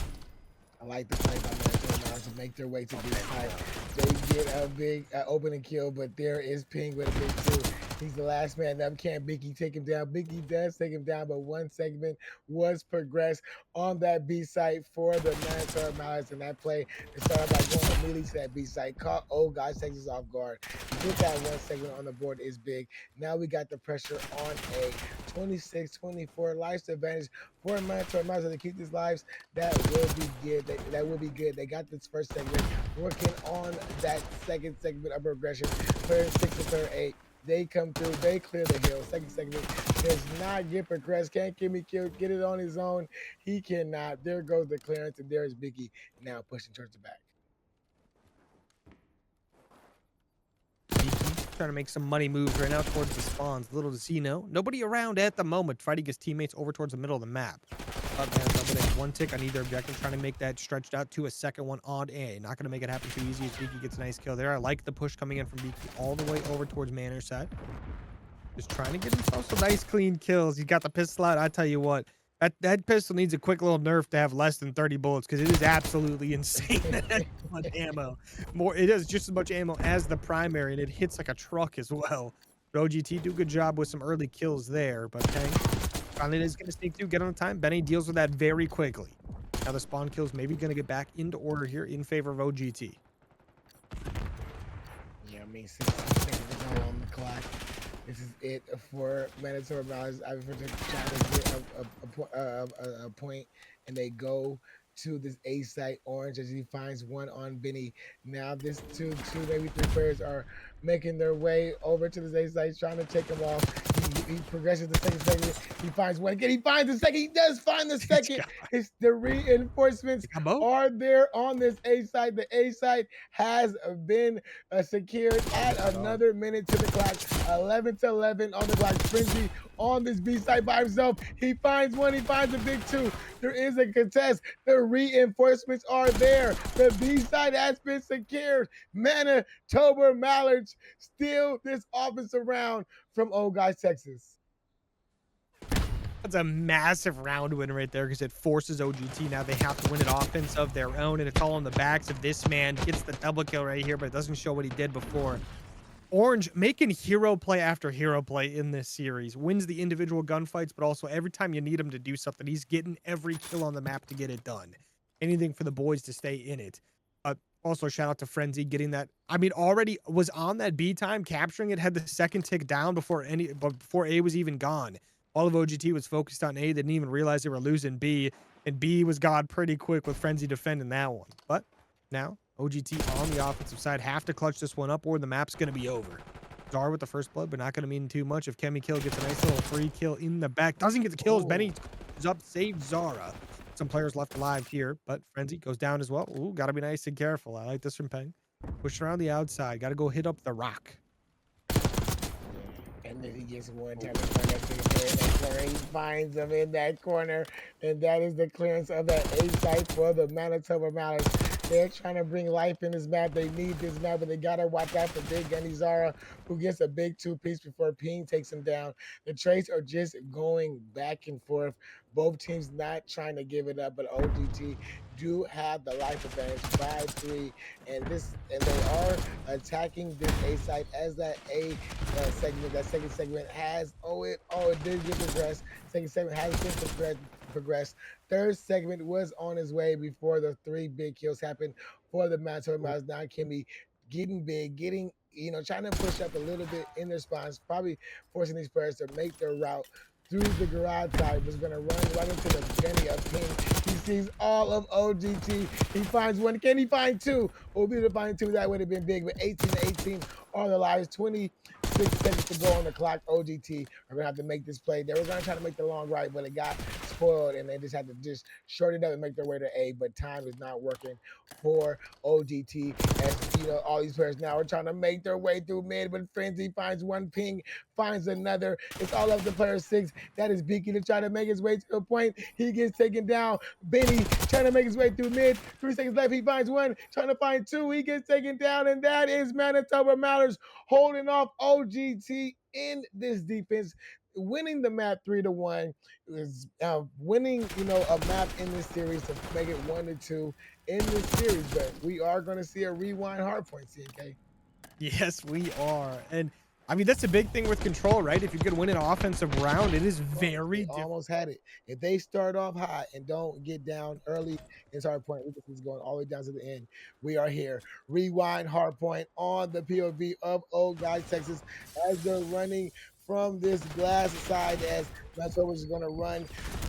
I like the play by Manitoba to make their way to B side. They get a big opening kill, but there is Ping with a big 2. He's the last man up. Can't Biggie take him down? Biggie does take him down, but 1 segment was progressed on that B site for the Manitoba Mallards, and that play they started by going immediately to that B site. Caught old guys Texas off guard. To get that 1 segment on the board is big. Now we got the pressure on a 26-24 lives advantage for Manitoba Mallards to keep these lives. That will be good. That will be good. They got this first segment working on that second segment of progression. Player 6 and player 8. They come through. They clear the hill. Second segment does not get progressed. Can't get me killed. Get it on his own. He cannot. There goes the clearance, and there's Biggie now pushing towards the back. Trying to make some money moves right now towards the spawns. Little does he know, nobody around at the moment, fighting his teammates over towards the middle of the map. But Manitoba, they have 1 tick on either objective, trying to make that stretched out to a second one on A. Not going to make it happen too easy as Beaky gets a nice kill there. I like the push coming in from Beaky all the way over towards Manor's side. Just trying to get himself some nice clean kills. He got the pistol out. I tell you what, that pistol needs a quick little nerf to have less than 30 bullets, because it is absolutely insane. That much ammo. It has just as much ammo as the primary, and it hits like a truck as well. But OGT do a good job with some early kills there. But Tang finally is going to sneak through, get on time. Benny deals with that very quickly. Now the spawn kills maybe going to get back into order here in favor of OGT. Yeah, I mean, 16 seconds to go on the clock. This is it for Manitoba Mallards. I prefer to try to get a point, and they go to this A site. Orange as he finds one on Benny. Now this two, maybe 3 players are making their way over to this A site, trying to take him off. He progresses the second segment. He finds one again. He finds the second. He does find the second. The reinforcements are there on this A site. The A site has been secured. Add another minute to the clock. 11-11 on the clock. Frenzy on this B site by himself. He finds one. He finds a big 2. There is a contest. The reinforcements are there. The B side has been secured. Manitoba Mallards steal this offensive round from Old Guys, Texas. That's a massive round win right there, because it forces OGT. Now they have to win it offense of their own, and it's all on the backs of this man. Gets the double kill right here, but it doesn't show what he did before. Orange making hero play after hero play in this series. Wins the individual gunfights, but also every time you need him to do something, he's getting every kill on the map to get it done. Anything for the boys to stay in it. Also, shout out to Frenzy getting that. I mean, already was on that B time, capturing it, had the second tick down before A was even gone. All of OGT was focused on A. They didn't even realize they were losing B. And B was gone pretty quick with Frenzy defending that one. But now, OGT on the offensive side have to clutch this one up or the map's going to be over. Zara with the first blood, but not going to mean too much if Kemi Kill gets a nice little free kill in the back. Doesn't get the kills. Oh, Benny is up, saves Zara. Some players left alive here, but Frenzy goes down as well. Ooh, got to be nice and careful. I like this from Peng. Pushing around the outside. Got to go hit up the rock. and then he gets one time to find that thing there in that corner. He finds him in that corner, and that is the clearance of that A site for the Manitoba Mallards. They're trying to bring life in this map. They need this map, but they gotta watch out for Big Gunny Zara, who gets a big two-piece before Ping takes him down. The trades are just going back and forth. Both teams not trying to give it up, but OGT do have the life advantage 5-3, and they are attacking this A site as that A segment. That second segment has it did get progressed. Second segment has been progressed. Third segment was on his way before the 3 big kills happened for the Manitoba Mallards. Now Kimmy getting big, getting trying to push up a little bit in their spawns, probably forcing these players to make their route through the garage side. Was going to run right into the Benny of Ping. He sees all of OGT. He finds one. Can he find two? Will be able to find two. That would have been big. But 18-18 on the lives. 26 seconds to go on the clock. OGT are going to have to make this play. They were going to try to make the long right, but it got spoiled, and they just had to just short it up and make their way to A. But time is not working for OGT. As all these players now are trying to make their way through mid, but Frenzy finds one, Ping finds another. It's all up to player 6. That is Beaky to try to make his way to the point. He gets taken down. Benny trying to make his way through mid. 3 seconds left. He finds one. Trying to find two. He gets taken down. And that is Manitoba Mallards holding off OGT in this defense, winning the map 3-1. Is winning, a map in this series to make it 1-2 in this series. But we are going to see a rewind hardpoint, CNK. Yes, we are. And I mean, that's a big thing with control, right? If you're going to win an offensive round, it is very difficult. Almost had it. If they start off high and don't get down early in hardpoint, this is going all the way down to the end. We are here. Rewind hardpoint on the POV of Old Guys, Texas, as they're running from this glass side, as Manitoba is going to run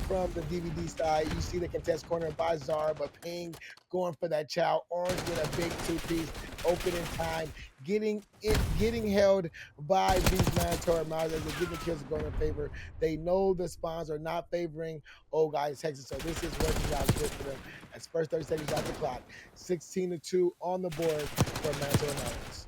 from the DVD side. You see the contest corner by Zara, but Ping going for that chow. Orange with a big two-piece, open in time, getting held by these Manitoba Mallards as they're getting kills going in favor. They know the spawns are not favoring Old Guys, Texas, so this is working out good for them. As first 30 seconds off the clock, 16-2 on the board for Manitoba Mallards.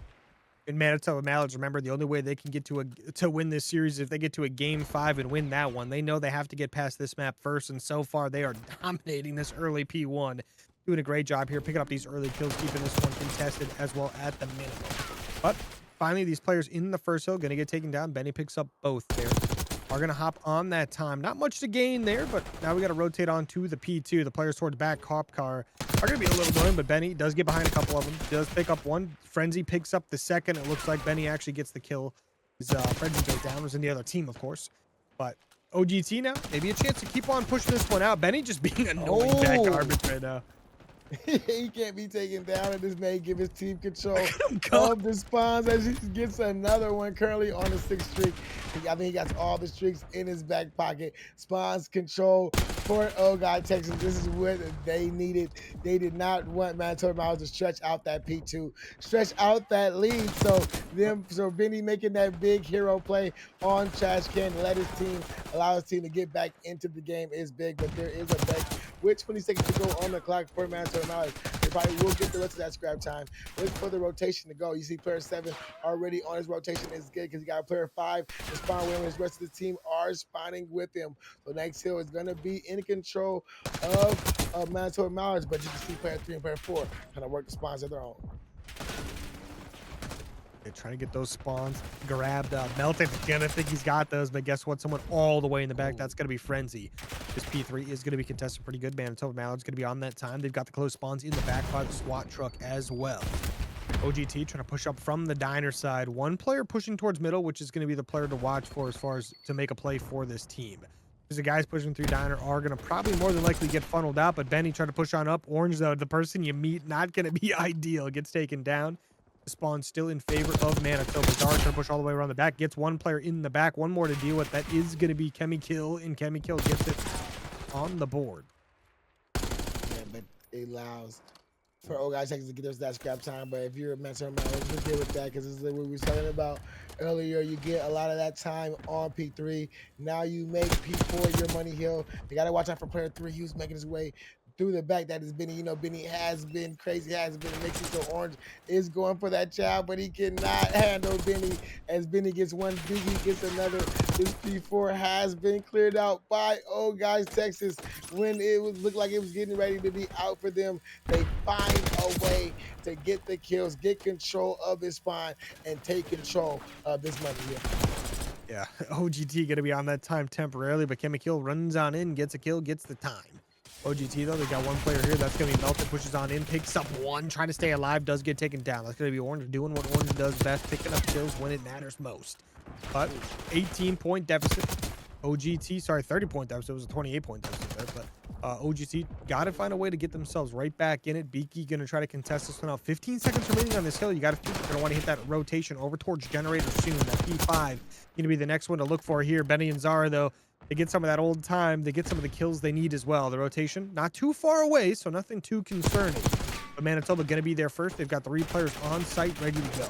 In Manitoba Mallards, remember, the only way they can get to win this series is if they get to a game 5 and win that one. They know they have to get past this map first, and so far they are dominating this early P1. Doing a great job here, picking up these early kills, keeping this one contested as well at the minimum. But finally, these players in the first hill going to get taken down. Benny picks up both there. Are going to hop on that time. Not much to gain there, but now we got to rotate on to the P2. The players towards back cop car are going to be a little annoying, but Benny does get behind a couple of them. Does pick up one. Frenzy picks up the second. It looks like Benny actually gets the kill. His Frenzy goes down. Was in the other team, of course. But OGT now, maybe a chance to keep on pushing this one out. Benny just being annoying back garbage right now. He can't be taken down, and this may give his team control of the spawns as he gets another one currently on the 6th streak. I think he got all the streaks in his back pocket. Spawns control for Old Guy Texas. This is what they needed. They did not want Manitoba Mallards to stretch out that P2, stretch out that lead. So Benny making that big hero play on Trash Can to let his team, allow his team to get back into the game is big, but there is a break with 20 seconds to go on the clock for Manitoba Mallards. They probably will get the rest of that scrap time. Look for the rotation to go. You see player 7 already on his rotation is good because he got player 5 to spawn with him. His rest of the team are spawning with him. So next hill is going to be in control of Manitoba Mallards, but you can see player 3 and player 4 kind of work the spawns of their own. They're trying to get those spawns grabbed. Melton's gonna think he's got those, but guess what? Someone all the way in the back. That's gonna be Frenzy. This P3 is gonna be contested pretty good. Manitoba Mallards gonna be on that time. They've got the close spawns in the back by the SWAT truck as well. OGT trying to push up from the diner side. One player pushing towards middle, which is gonna be the player to watch for as far as to make a play for this team. Because the guys pushing through diner are gonna probably more than likely get funneled out, but Benny trying to push on up. Orange, though, the person you meet, not gonna be ideal. Gets taken down. The spawn still in favor of Manitoba. Zara trying to push all the way around the back. Gets one player in the back. One more to deal with. That is going to be Kemi Kill, and Kemi Kill gets it on the board. allows for old guys Texas to get us that scrap time. But if you're a mentor man, just deal with that because this is what we were talking about earlier. You get a lot of that time on P3. Now you make P4 your money hill. You got to watch out for player 3. He was making his way through the back. That is Benny. You know, Benny has been crazy, has been mixing. So Orange is going for that child, but he cannot handle Benny as Benny gets one big, he gets another. This P4 has been cleared out by old guys Texas when it was looked like it was getting ready to be out for them. They find a way to get the kills, get control of this spawn, and take control of this money here. Yeah, OGT gonna be on that time temporarily, but Chemical runs on in, gets a kill, gets the time. OGT though, they got one player here. That's gonna be Melted, pushes on in, picks up one, trying to stay alive, does get taken down. That's gonna be Orange doing what Orange does best, picking up kills when it matters most. But 18-point deficit. OGT, sorry, 30-point deficit. It was a 28-point deficit there, but OGT got to find a way to get themselves right back in it. Beaky going to try to contest this one out. 15 seconds remaining on this hill. You got to going to want to hit that rotation over towards Generator soon. That P5 going to be the next one to look for here. Benny and Zara, though, they get some of that old time. They get some of the kills they need as well. The rotation, not too far away, so nothing too concerning. But Manitoba going to be there first. They've got 3 players on site ready to go.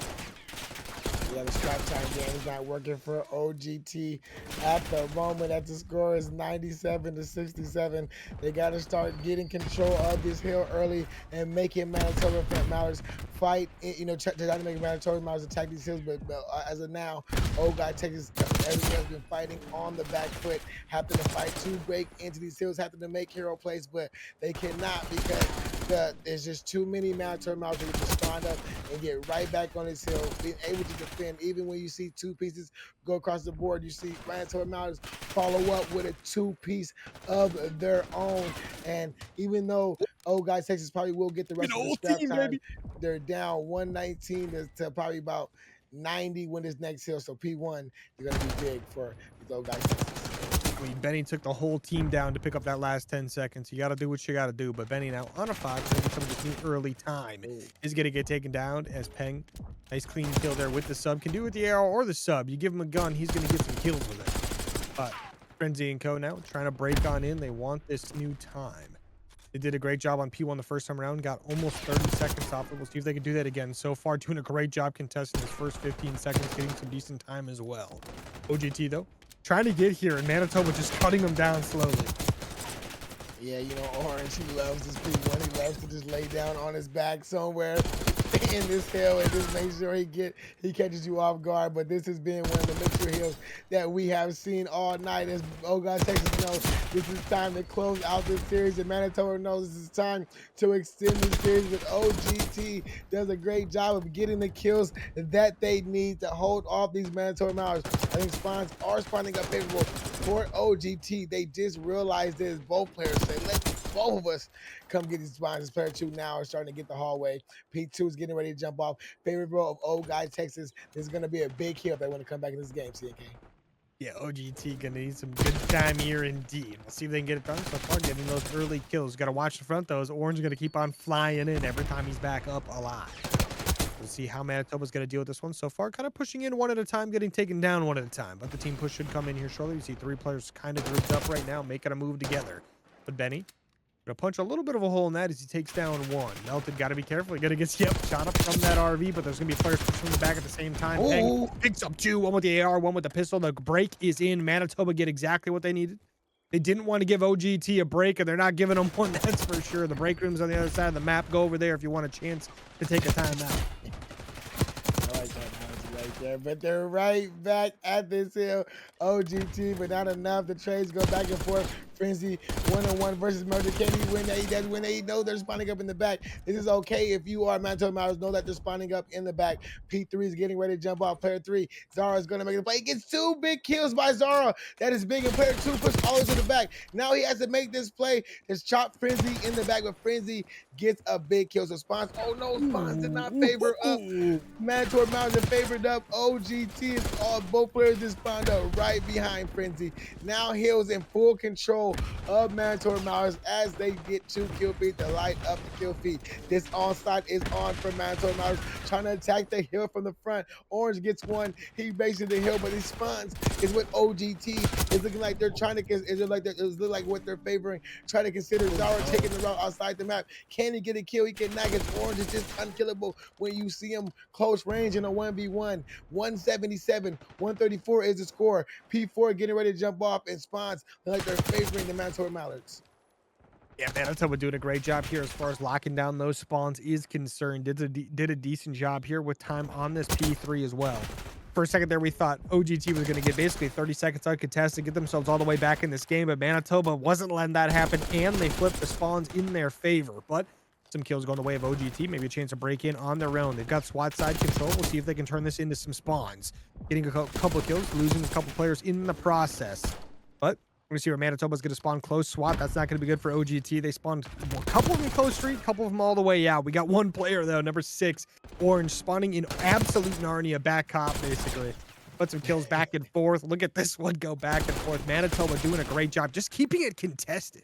Yeah, the scrap time game is not working for OGT at the moment. That the score is 97-67. They got to start getting control of this hill early and making Manitoba Mallards fight. You know, try to make Manitoba Mallards attack these hills. But as of now, old guy Texas, everyone has been fighting on the back foot, having to fight to break into these hills, having to make hero plays, but they cannot because there's just too many Manitoba Mallards that just spawn up and get right back on this hill, being able to defend. Even when you see 2 pieces go across the board, you see Manitoba Mallards follow up with a 2-piece of their own. And even though old guys Texas probably will get the rest of the scrap time, they're down 119 to probably about 90 when this next hill. So P1 is going to be big for these old guys Texas. I mean, Benny took the whole team down to pick up that last 10 seconds. You got to do what you got to do. But Benny now on a 5, maybe some of this new early time is going to get taken down as Peng, nice clean kill there with the sub. Can do it with the arrow or the sub. You give him a gun, he's going to get some kills with it. But Frenzy and Co now trying to break on in. They want this new time. They did a great job on P1 the first time around. Got almost 30 seconds off it. We'll see if they can do that again. So far, doing a great job contesting his first 15 seconds, getting some decent time as well. OGT, though, trying to get here, and Manitoba just cutting them down slowly. Yeah, you know, Orange, he loves this P1. He loves to just lay down on his back somewhere in this hill and just make sure he catches you off guard. But this has been one of the mixture hills that we have seen all night. As old guys Texas knows, this is time to close out this series, and Manitoba knows this is time to extend this series. With OGT does a great job of getting the kills that they need to hold off these Manitoba Mallards. I think spawns are spawning up favorable for OGT. They just realized this. Both players say, let both of us come get these spawns. This player 2 now is starting to get the hallway. P2 is getting ready to jump off. Favorable of old guy Texas. This is going to be a big kill if they want to come back in this game, CNK. Yeah, OGT gonna need some good time here indeed. We'll see if they can get it done. So far, getting those early kills. Got to watch the front, though. As Orange gonna keep on flying in every time he's back up alive. We'll see how Manitoba's gonna deal with this one. So far, kind of pushing in one at a time, getting taken down one at a time. But the team push should come in here shortly. You see 3 players kind of grouped up right now, making a move together. But Benny gonna punch a little bit of a hole in that as he takes down 1. Melted, gotta be careful. You gotta get shot up from that RV, but there's gonna be players pushing from the back at the same time. Peng picks up 2, 1 with the AR, 1 with the pistol. The break is in. Manitoba get exactly what they needed. They didn't want to give OGT a break, and they're not giving them one, that's for sure. The break room's on the other side of the map. Go over there if you want a chance to take a timeout. I like that analogy right there. But they're right back at this hill. OGT, but not enough. The trades go back and forth. Frenzy 1-on-1 versus Murder. Can he win that? He does win that. He knows they're spawning up in the back. This is okay if you are Manitoba Mallards. Know that they're spawning up in the back. P3 is getting ready to jump off. Player 3, Zara is going to make the play. He gets 2 big kills by Zara. That is big. And player 2 pushes all the way to the back. Now he has to make this play. Just chop Frenzy in the back, but Frenzy gets a big kill. So Spawns, oh no, Spawns did not favor up. Manitoba Mallards are favored up OGT is all, both players just spawned up right behind Frenzy. Now Hill's in full control of Manitoba Mallards as they get 2 kill feed to light up the kill feed. This onside is on for Manitoba Mallards, trying to attack the Hill from the front. Orange gets one. He basically the Hill, but he spawns is with OGT. It's looking like they're trying to, it's looking like what they're favoring, trying to consider Zara taking the route outside the map. Can he get a kill? He cannot, because Orange is just unkillable when you see him close range in a 1v1. 177, 134 is the score. P4 getting ready to jump off and spawns like they're favoring the Manitoba Mallards. Yeah, Manitoba doing a great job here as far as locking down those spawns is concerned. Did a decent job here with time on this P3 as well. For a second there, we thought OGT was going to get basically 30 seconds uncontested, get themselves all the way back in this game, but Manitoba wasn't letting that happen, and they flipped the spawns in their favor. But some kills going the way of OGT, maybe a chance to break in on their own. They've got SWAT side control. We'll see if they can turn this into some spawns. Getting a couple of kills, losing a couple players in the process. But we're going to see where Manitoba's going to spawn close SWAT. That's not going to be good for OGT. They spawned a couple of them close street, a couple of them all the way out. We got one player, though, number 6, Orange, spawning in absolute Narnia, back cop, basically. Put some kills back and forth. Look at this one go back and forth. Manitoba doing a great job, just keeping it contested.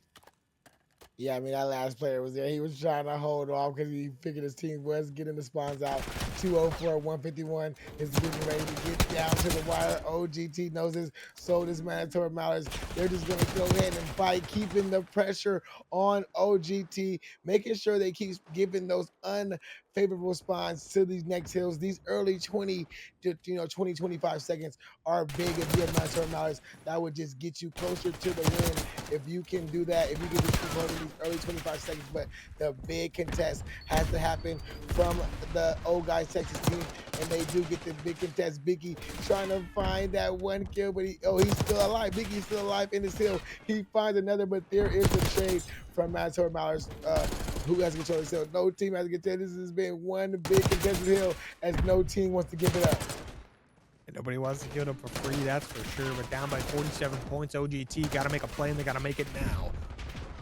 Yeah, I mean, that last player was there. He was trying to hold off because he figured his team was getting the spawns out. 204, 151 is getting ready to get down to the wire. OGT knows this. So does Manitoba Mallards. They're just going to go ahead and fight, keeping the pressure on OGT, making sure they keep giving those unfavorable spawns to these next hills. These early 20 to 25 seconds are big. If you have Manitoba Mallards, that would just get you closer to the win. If you can do that, if you can just control these early 25 seconds, but the big contest has to happen from the Old Guys Texas team, and they do get the big contest. Biggie trying to find that one kill, but he's still alive. Biggie's still alive in this hill. He finds another, but there is a trade from Manitoba Mallards, who has control of this hill. No team has control. This has been one big contested hill, as no team wants to give it up. And nobody wants to give it up for free, that's for sure. But down by 47 points, OGT got to make a play, and they got to make it now.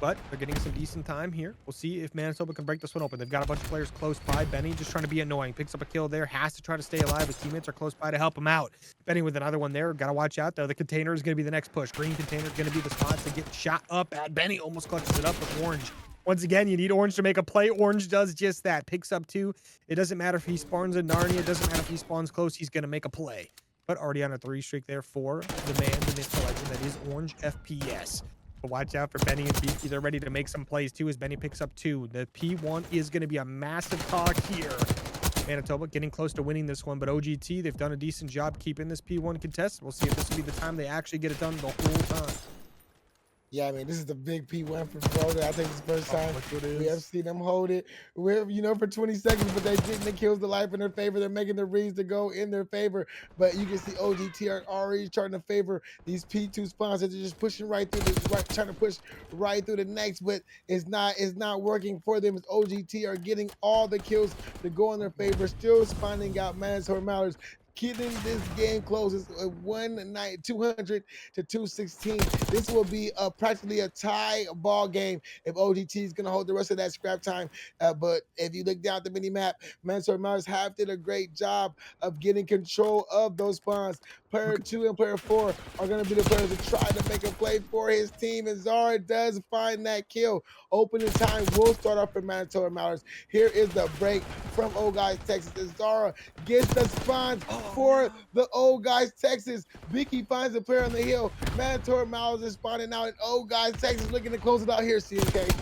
But they're getting some decent time here. We'll see if Manitoba can break this one open. They've got a bunch of players close by. Benny just trying to be annoying. Picks up a kill there. Has to try to stay alive. His teammates are close by to help him out. Benny with another one there. Got to watch out, though. The container is going to be the next push. Green container is going to be the spot to get shot up at. Benny almost clutches it up with Orange. Once again, you need Orange to make a play. Orange does just that. Picks up 2. It doesn't matter if he spawns in Narnia. It doesn't matter if he spawns close. He's going to make a play. But already on a 3 streak there for the man, the myth, the legend that is Orange FPS. But watch out for Benny and Beaky. They're ready to make some plays too as Benny picks up 2. The P1 is going to be a massive talk here. Manitoba getting close to winning this one, but OGT, they've done a decent job keeping this P1 contest. We'll see if this will be the time they actually get it done the whole time. Yeah, I mean, this is the big P1 for Florida. I think it's the first time we have seen them hold it, for 20 seconds, but they're getting the kills to life in their favor. They're making the reads to go in their favor, but you can see OGT are already starting to favor these P2 spawns. They're just pushing right through trying to push right through the next, but it's not working for them. As OGT are getting all the kills to go in their favor, still spawning out Manitoba Mallards, keeping this game close. It's 200 to 216. This will be practically a tie ball game if OGT is going to hold the rest of that scrap time. But if you look down at the mini map, Manitoba Mallards have did a great job of getting control of those spawns. Player 2 and player 4 are going to be the players to try to make a play for his team, and Zara does find that kill. Opening time will start off for Manitoba Mallards. Here is the break from Old Guys Texas, and Zara gets the spawns for the Old Guys Texas. Vicky finds a player on the hill. Manitoba Mallards is spawning out, and Old Guys Texas looking to close it out here, CNK.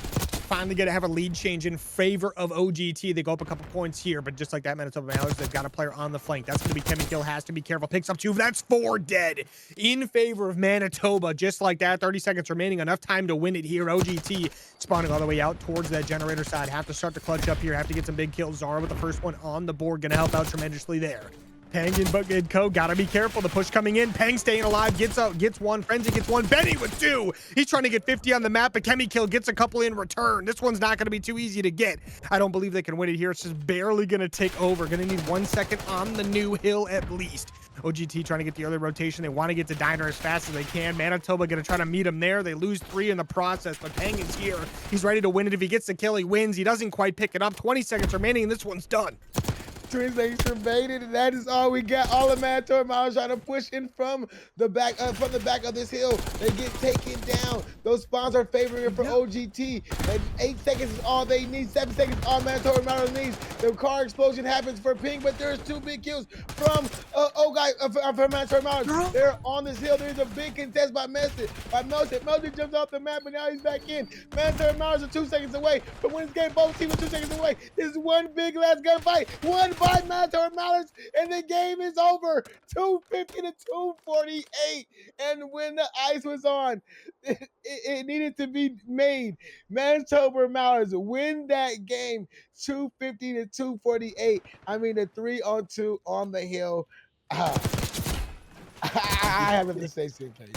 Finally going to have a lead change in favor of OGT. They go up a couple points here, but just like that, Manitoba Mallards, they've got a player on the flank. That's going to be Kevin Kill. Has to be careful. Picks up 2. That's 4 dead in favor of Manitoba. Just like that, 30 seconds remaining. Enough time to win it here. OGT spawning all the way out towards that generator side. Have to start to clutch up here. Have to get some big kills. Zara with the first one on the board. Going to help out tremendously there. Peng and Co. Gotta be careful. The push coming in. Peng staying alive. Gets 1. Frenzy gets 1. Benny with 2. He's trying to get 50 on the map, but Kemi Kill gets a couple in return. This one's not going to be too easy to get. I don't believe they can win it here. It's just barely going to take over. Going to need 1 second on the new hill at least. OGT trying to get the early rotation. They want to get to Diner as fast as they can. Manitoba going to try to meet him there. They lose 3 in the process, but Peng is here. He's ready to win it. If he gets the kill, he wins. He doesn't quite pick it up. 20 seconds remaining, and this one's done. Twins extra baited, and that is all we got. All of Manitoba Mallards trying to push in from the back of this hill. They get taken down. Those spawns are favoring it for Yep. OGT. And 8 seconds is all they need. 7 seconds all Manitoba Mallards needs. The car explosion happens for Ping, but there's 2 big kills from from Manitoba Mallards. They're on this hill. There's a big contest by Melton. Melton jumps off the map, but now he's back in. Manitoba Mallards are 2 seconds away from winning this game. Both teams are 2 seconds away. This is one big last gunfight. One by Manitoba Mallards, and the game is over. 250 to 248. And when the ice was on, it needed to be made. Manitoba Mallards win that game 250 to 248. I mean, the 3-on-2 on the hill. I have nothing to say, CK.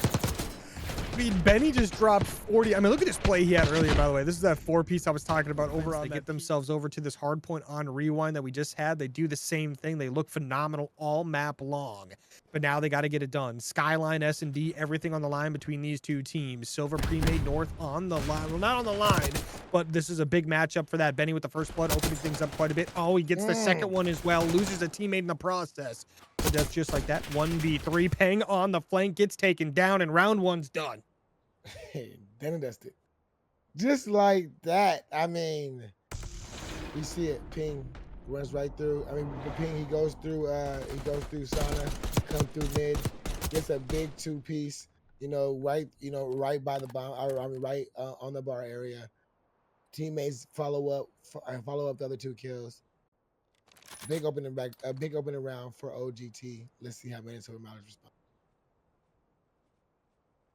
I mean, Benny just dropped 40. I mean, look at this play he had earlier, by the way. This is that 4-piece I was talking about over on. They get themselves over to this hard point on rewind that we just had. They do the same thing. They look phenomenal all map long, but now they got to get it done. Skyline, S&D, everything on the line between these two teams. Silver Premade North on the line. Well, not on the line, but this is a big matchup for that. Benny with the first blood, opening things up quite a bit. Oh, he gets the second one as well. Loses a teammate in the process. But that's just like that. 1v3. Peng on the flank gets taken down, and round one's done. Hey, done and dusted. Just like that. I mean, we see it. Ping runs right through. I mean, the Ping, he goes through Sana, come through mid, gets a big 2-piece, right by the bomb, right on the bar area. Teammates follow up the other 2 kills. Big opening round for OGT. Let's see how Manitoba Mallards respond.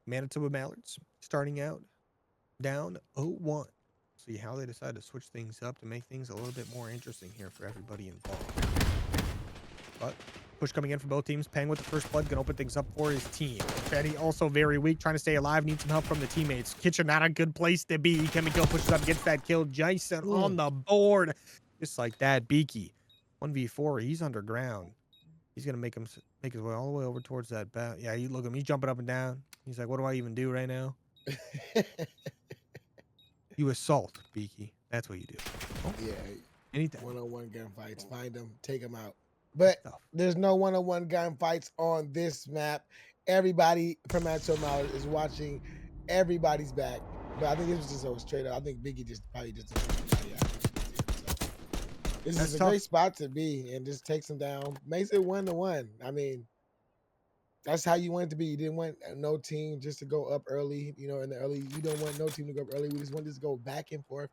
Manitoba Mallards starting out down 0-1. See how they decide to switch things up to make things a little bit more interesting here for everybody involved. But push coming in for both teams. Peng with the first blood can open things up for his team. Fetty also very weak, trying to stay alive, needs some help from the teammates. Kitchen not a good place to be. Chemical pushes up, gets that kill. Jason on the board. Just like that. Beaky 1v4. He's underground. He's gonna make his way all the way over towards that bat. Yeah, you look at him. He's jumping up and down. He's like, "What do I even do right now?" You assault, Beaky. That's what you do. Oh, yeah. Anything. One-on-one gunfights. Find them, take them out. But there's no one-on-one gunfights on this map. Everybody from Manitoba Mallards is watching. Everybody's back. But I think this was just so straight up. I think Biggie probably just. This is a great spot to be and just takes them down. Makes it 1-1. I mean, that's how you want it to be. You didn't want no team just to go up early, in the early. You don't want no team to go up early. We just want this to go back and forth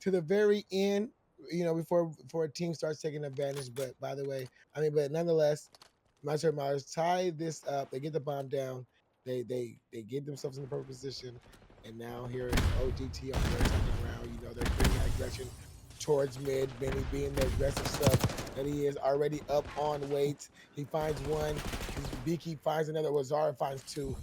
to the very end, before a team starts taking advantage. But but nonetheless, Manitoba Mallards tie this up. They get the bomb down. They get themselves in the perfect position. And now here is OGT on their second round. They're bringing aggression towards mid. Benny being the aggressive stuff that he is, already up on weights. He finds one. Beaky finds another. Wazara finds 2.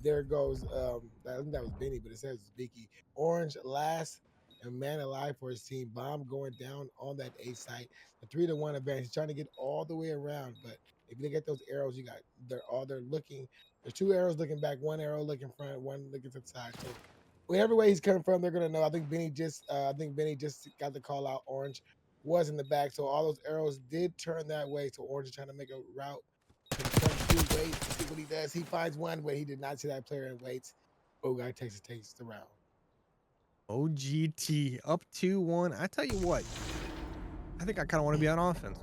There goes. I think that was Benny, but it says it's Beaky. Orange last and man alive for his team. Bomb going down on that A site. The 3-1 advantage. He's trying to get all the way around, but if you look at those arrows, they're looking. There's 2 arrows looking back, 1 arrow looking front, 1 looking to the side. So wherever way he's coming from, they're gonna know. I think Benny just got the call out. Orange was in the back, so all those arrows did turn that way. So Orange is trying to make a route to come through weights to see what he does. He finds one, but he did not see that player in weights. guy takes the round. OGT up 2-1. I tell you what, I think I kind of want to be on offense.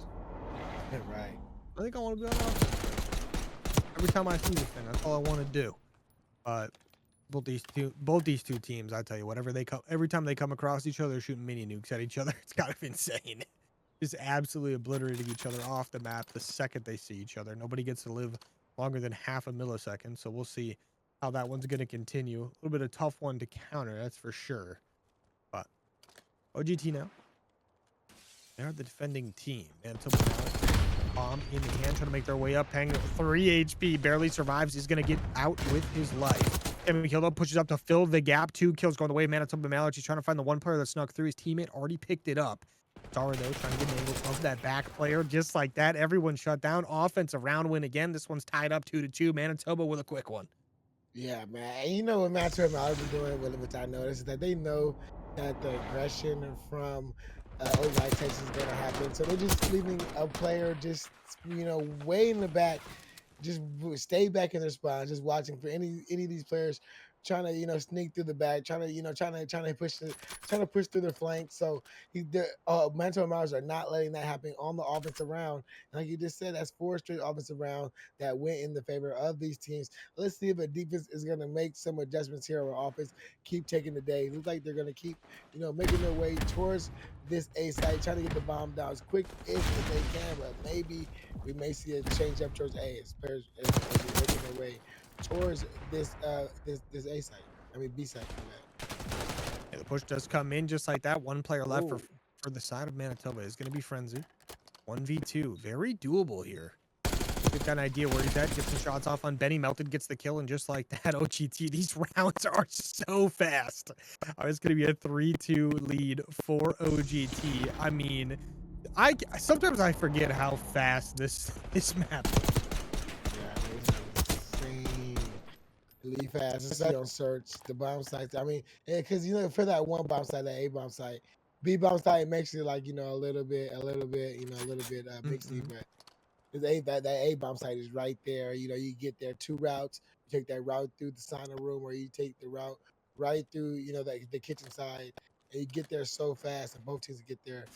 Right. I think I want to be on offense. Every time I see this thing, that's all I want to do. But both these two teams, I tell you what, every time they come across each other, they're shooting mini nukes at each other. It's kind of insane. Just absolutely obliterating each other off the map the second they see each other. Nobody gets to live longer than half a millisecond, so we'll see how that one's going to continue. A little bit of a tough one to counter, that's for sure. But OGT now. They're the defending team. Manitoba Mallards, bomb in the hand, trying to make their way up. Peng 3 HP, barely survives. He's going to get out with his life. And Mikildo pushes up to fill the gap. 2 kills going the way of Manitoba Mallards. He's trying to find the one player that snuck through. His teammate already picked it up. Zara, though, trying to get an angle of that back player. Just like that, everyone shut down. Offensive round win again. This one's tied up 2-2. Manitoba with a quick one. Yeah, man. And you know what Manitoba Mallards are doing, which I noticed, is that they know that the aggression from Ozai Texas is gonna happen. So they're just leaving a player just way in the back, just stay back in their spot, just watching for any of these players trying to sneak through the back, trying to trying to push through their flanks. So the Manitoba Mallards are not letting that happen on the offensive round. And like you just said, that's 4 straight offensive round that went in the favor of these teams. Let's see if a defense is going to make some adjustments here, or offense keep taking the day. It looks like they're going to keep making their way towards this A site, trying to get the bomb down as quick as they can, but maybe we may see a change up towards A as players as they're making their way towards this A site. I mean B site. Yeah, the push does come in just like that. One player left Ooh. for the side of Manitoba is going to be Frenzy. 1v2, very doable here. Get that idea where he's at. Gets some shots off on Benny. Melted gets the kill, and just like that, OGT. These rounds are so fast. It's going to be a 3-2 lead for OGT. I mean, sometimes I forget how fast this map is. Yeah, it's insane. Really fast. Especially on search the bomb sites. I mean, because for that one bomb site, that A bomb site, B bomb site makes it like a little bit mixy, but that A bomb site is right there. You get there 2 routes. You take that route through the sauna room, or you take the route right through the kitchen side, and you get there so fast. And both teams get there,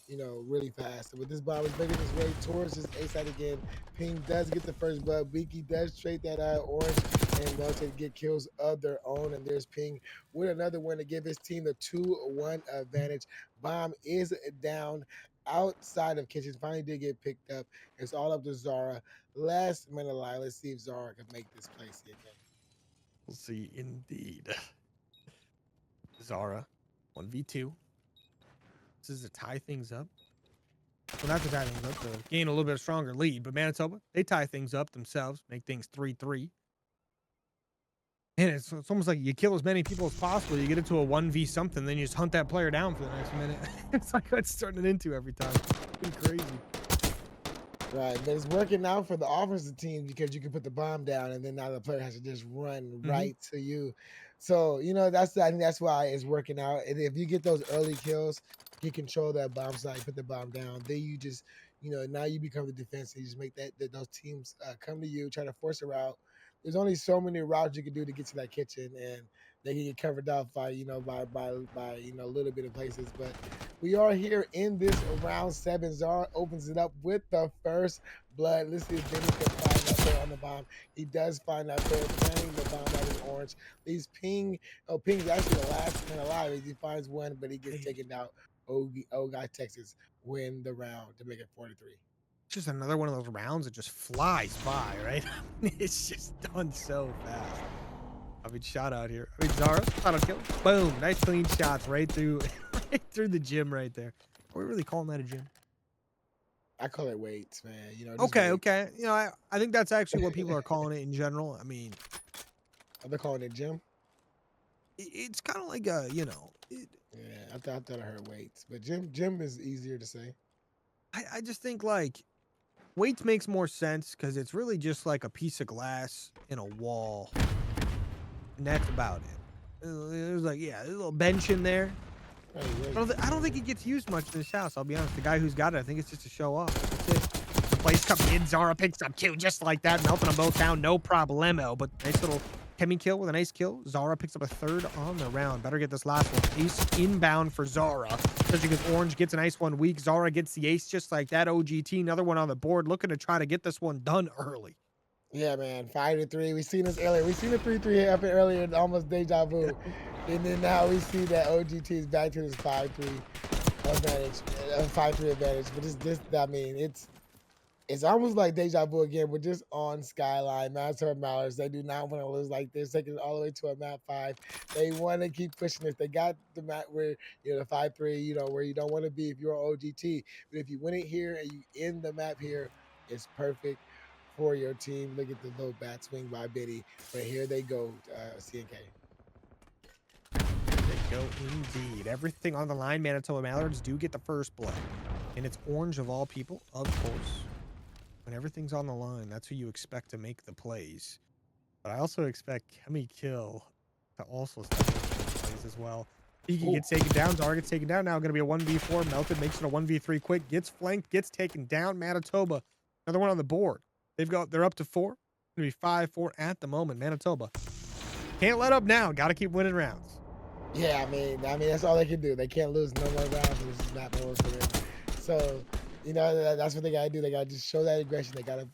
really fast. And with this bomb is making its way towards this A side again. Ping does get the first blood. Beaky does trade that orange, and Melted get kills of their own. And there's Ping with another one to give his team the 2-1 advantage. Bomb is down outside of kitchen. Finally did get picked up. It's all up to Zara. Last minute lie. Let's see if Zara can make this play. We'll see indeed. Zara, 1v2. This is to tie things up. Well, not to tie things up, to gain a little bit of stronger lead. But Manitoba, they tie things up themselves, make things 3-3. And it's almost like you kill as many people as possible. You get it to a 1v something, then you just hunt that player down for the next minute. It's like what it's turning into every time. It's crazy. Right, but it's working out for the offensive team because you can put the bomb down, and then now the player has to just run right to you. So I think that's why it's working out. And if you get those early kills, you control that bomb site, put the bomb down. Then you just now you become the defense, and you just make those teams come to you, try to force a route. There's only so many routes you can do to get to that kitchen, and they can get covered up by by a little bit of places. But we are here in this round 7. Zara opens it up with the first blood. Let's see if Benny can find that player on the bomb. He does find that player planting the bomb that is orange. Leaves Ping. Oh, Ping's actually the last man alive as he finds one, but he gets taken out. Guy Texas win the round to make it 4-3. Just another one of those rounds that just flies by, right? It's just done so fast. I mean, shot out here. I mean, Zara, auto kill. Boom. Nice clean shots right through the gym right there. Are we really calling that a gym? I call it weights, man. Okay, weights. okay. I think that's actually what people are calling it in general. I mean, Are they calling it gym? It's kind of like a, Yeah, I thought I heard weights, but gym is easier to say. I just think like weights makes more sense because it's really just like a piece of glass in a wall, and that's about it. There's like, yeah, there's a little bench in there. I don't think it gets used much in this house. I'll be honest. The guy who's got it, I think it's just to show off. That's it. The place comes in. Zara picks up 2 just like that, melting them both down. No problemo. But nice little Kemi kill with a nice kill. Zara picks up a 3rd on the round. Better get this last one. Ace inbound for Zara. Especially because Orange gets a nice one weak. Zara gets the ace just like that. OGT, another one on the board. Looking to try to get this one done early. Yeah, man. 5-3. We seen this earlier. We seen the 3-3 happen earlier, almost deja vu. And then now we see that OGT is back to this 5-3 advantage, 5-3 advantage. But I mean, it's almost like deja vu again, but just on Skyline. Manitoba Mallards, they do not want to lose like this. Taking it all the way to a map 5. They want to keep pushing this. They got the map where the 5-3, where you don't want to be if you're on OGT. But if you win it here and you end the map here, it's perfect for your team. Look at the low bat swing by Biddy. But here they go, CNK. They go indeed. Everything on the line. Manitoba Mallards do get the first blood. And it's Orange of all people, of course. When everything's on the line, that's who you expect to make the plays. But I also expect Kemi Kill to also start making plays as well. Beaky Ooh. gets taken down. Zara gets taken down. Now going to be a 1v4. Melted makes it a 1v3 quick. Gets flanked. Gets taken down. Manitoba. Another one on the board. They're up to 4. Going to be 5-4 at the moment. Manitoba. Can't let up now. Got to keep winning rounds. Yeah, I mean that's all they can do. They can't lose no more rounds. This is not more for them. So, that's what they gotta do. They gotta just show that aggression. They gotta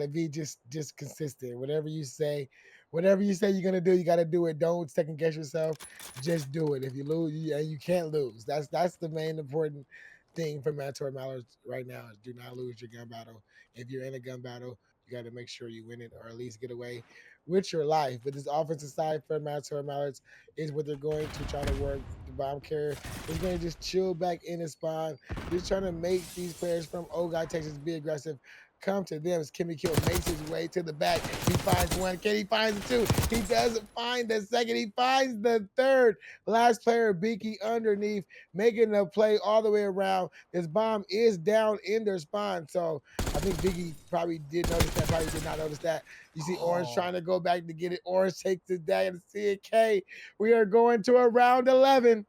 be just consistent. Whatever you say you're gonna do, you gotta do it. Don't second guess yourself. Just do it. If you lose, you can't lose. That's the main important thing for Manitoba Mallards right now. Is do not lose your gun battle. If you're in a gun battle, you got to make sure you win it or at least get away with your life. But this offensive side for Manitoba Mallards is what they're going to try to work. The bomb carrier is going to just chill back in his spawn, just trying to make these players from Ogai, Texas be aggressive. Come to them as Kimmy Kill makes his way to the back. He finds one. Can he finds the two? He doesn't find the second. He finds the third. Last player, Beaky, underneath, making the play all the way around. This bomb is down in their spawn. So I think Beaky probably did notice that, probably did not notice that. You see Orange Oh. trying to go back to get it. Orange takes it down to CK. We are going to a round 11.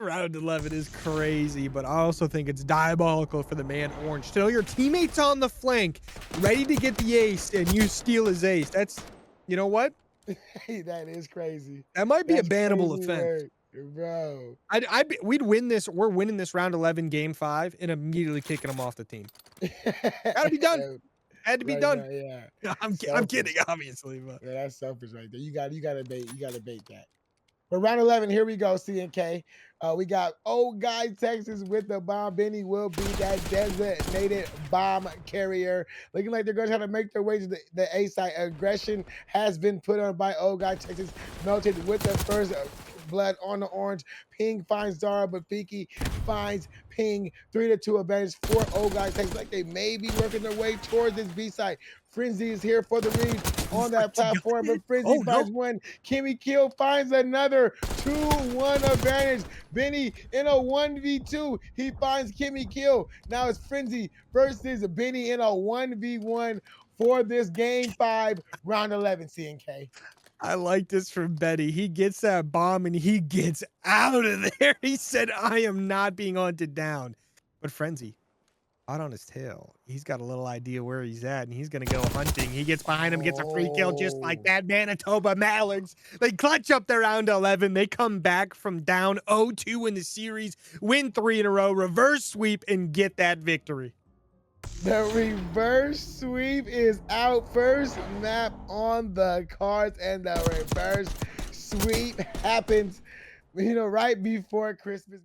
Round 11 is crazy, but I also think it's diabolical for the man Orange. To know your teammate's on the flank, ready to get the ace, and you steal his ace. That's, you know what? Hey, that is crazy. That might be a That's bannable crazy offense. work, bro. We'd win this. We're winning this round 11, game 5, and immediately kicking him off the team. Gotta be done. Had to be Right done. now, yeah. I'm kidding, Selfish. obviously, but Yeah, that's selfish right there. You gotta bait that. But round 11, here we go, CNK. We got old guy Texas with the bomb. Benny will be that designated bomb carrier. Looking like they're going to try to make their way to the A side. Aggression has been put on by old guy Texas. Melted with the first blood on the orange. Ping finds Zara, but Fiki finds Ping. 3-2 advantage for old guy Texas. Like they may be working their way towards this B side. Frenzy is here for the read on that platform, but Frenzy oh no. finds one. Kimmy Kill finds another 2-1 advantage. Benny in a 1v2. He finds Kimmy Kill. Now it's Frenzy versus Benny in a 1v1 for this game 5, round 11, CNK. I like this from Betty. He gets that bomb and he gets out of there. He said, I am not being hunted down. But Frenzy, hot on his tail. He's got a little idea where he's at, and he's going to go hunting. He gets behind him, gets a free kill just like Oh, that. Manitoba Mallards, they clutch up their round 11. They come back from down 0-2 in the series, win 3 in a row, reverse sweep, and get that victory. the reverse sweep is out. First map on the cards, and the reverse sweep happens, right before Christmas.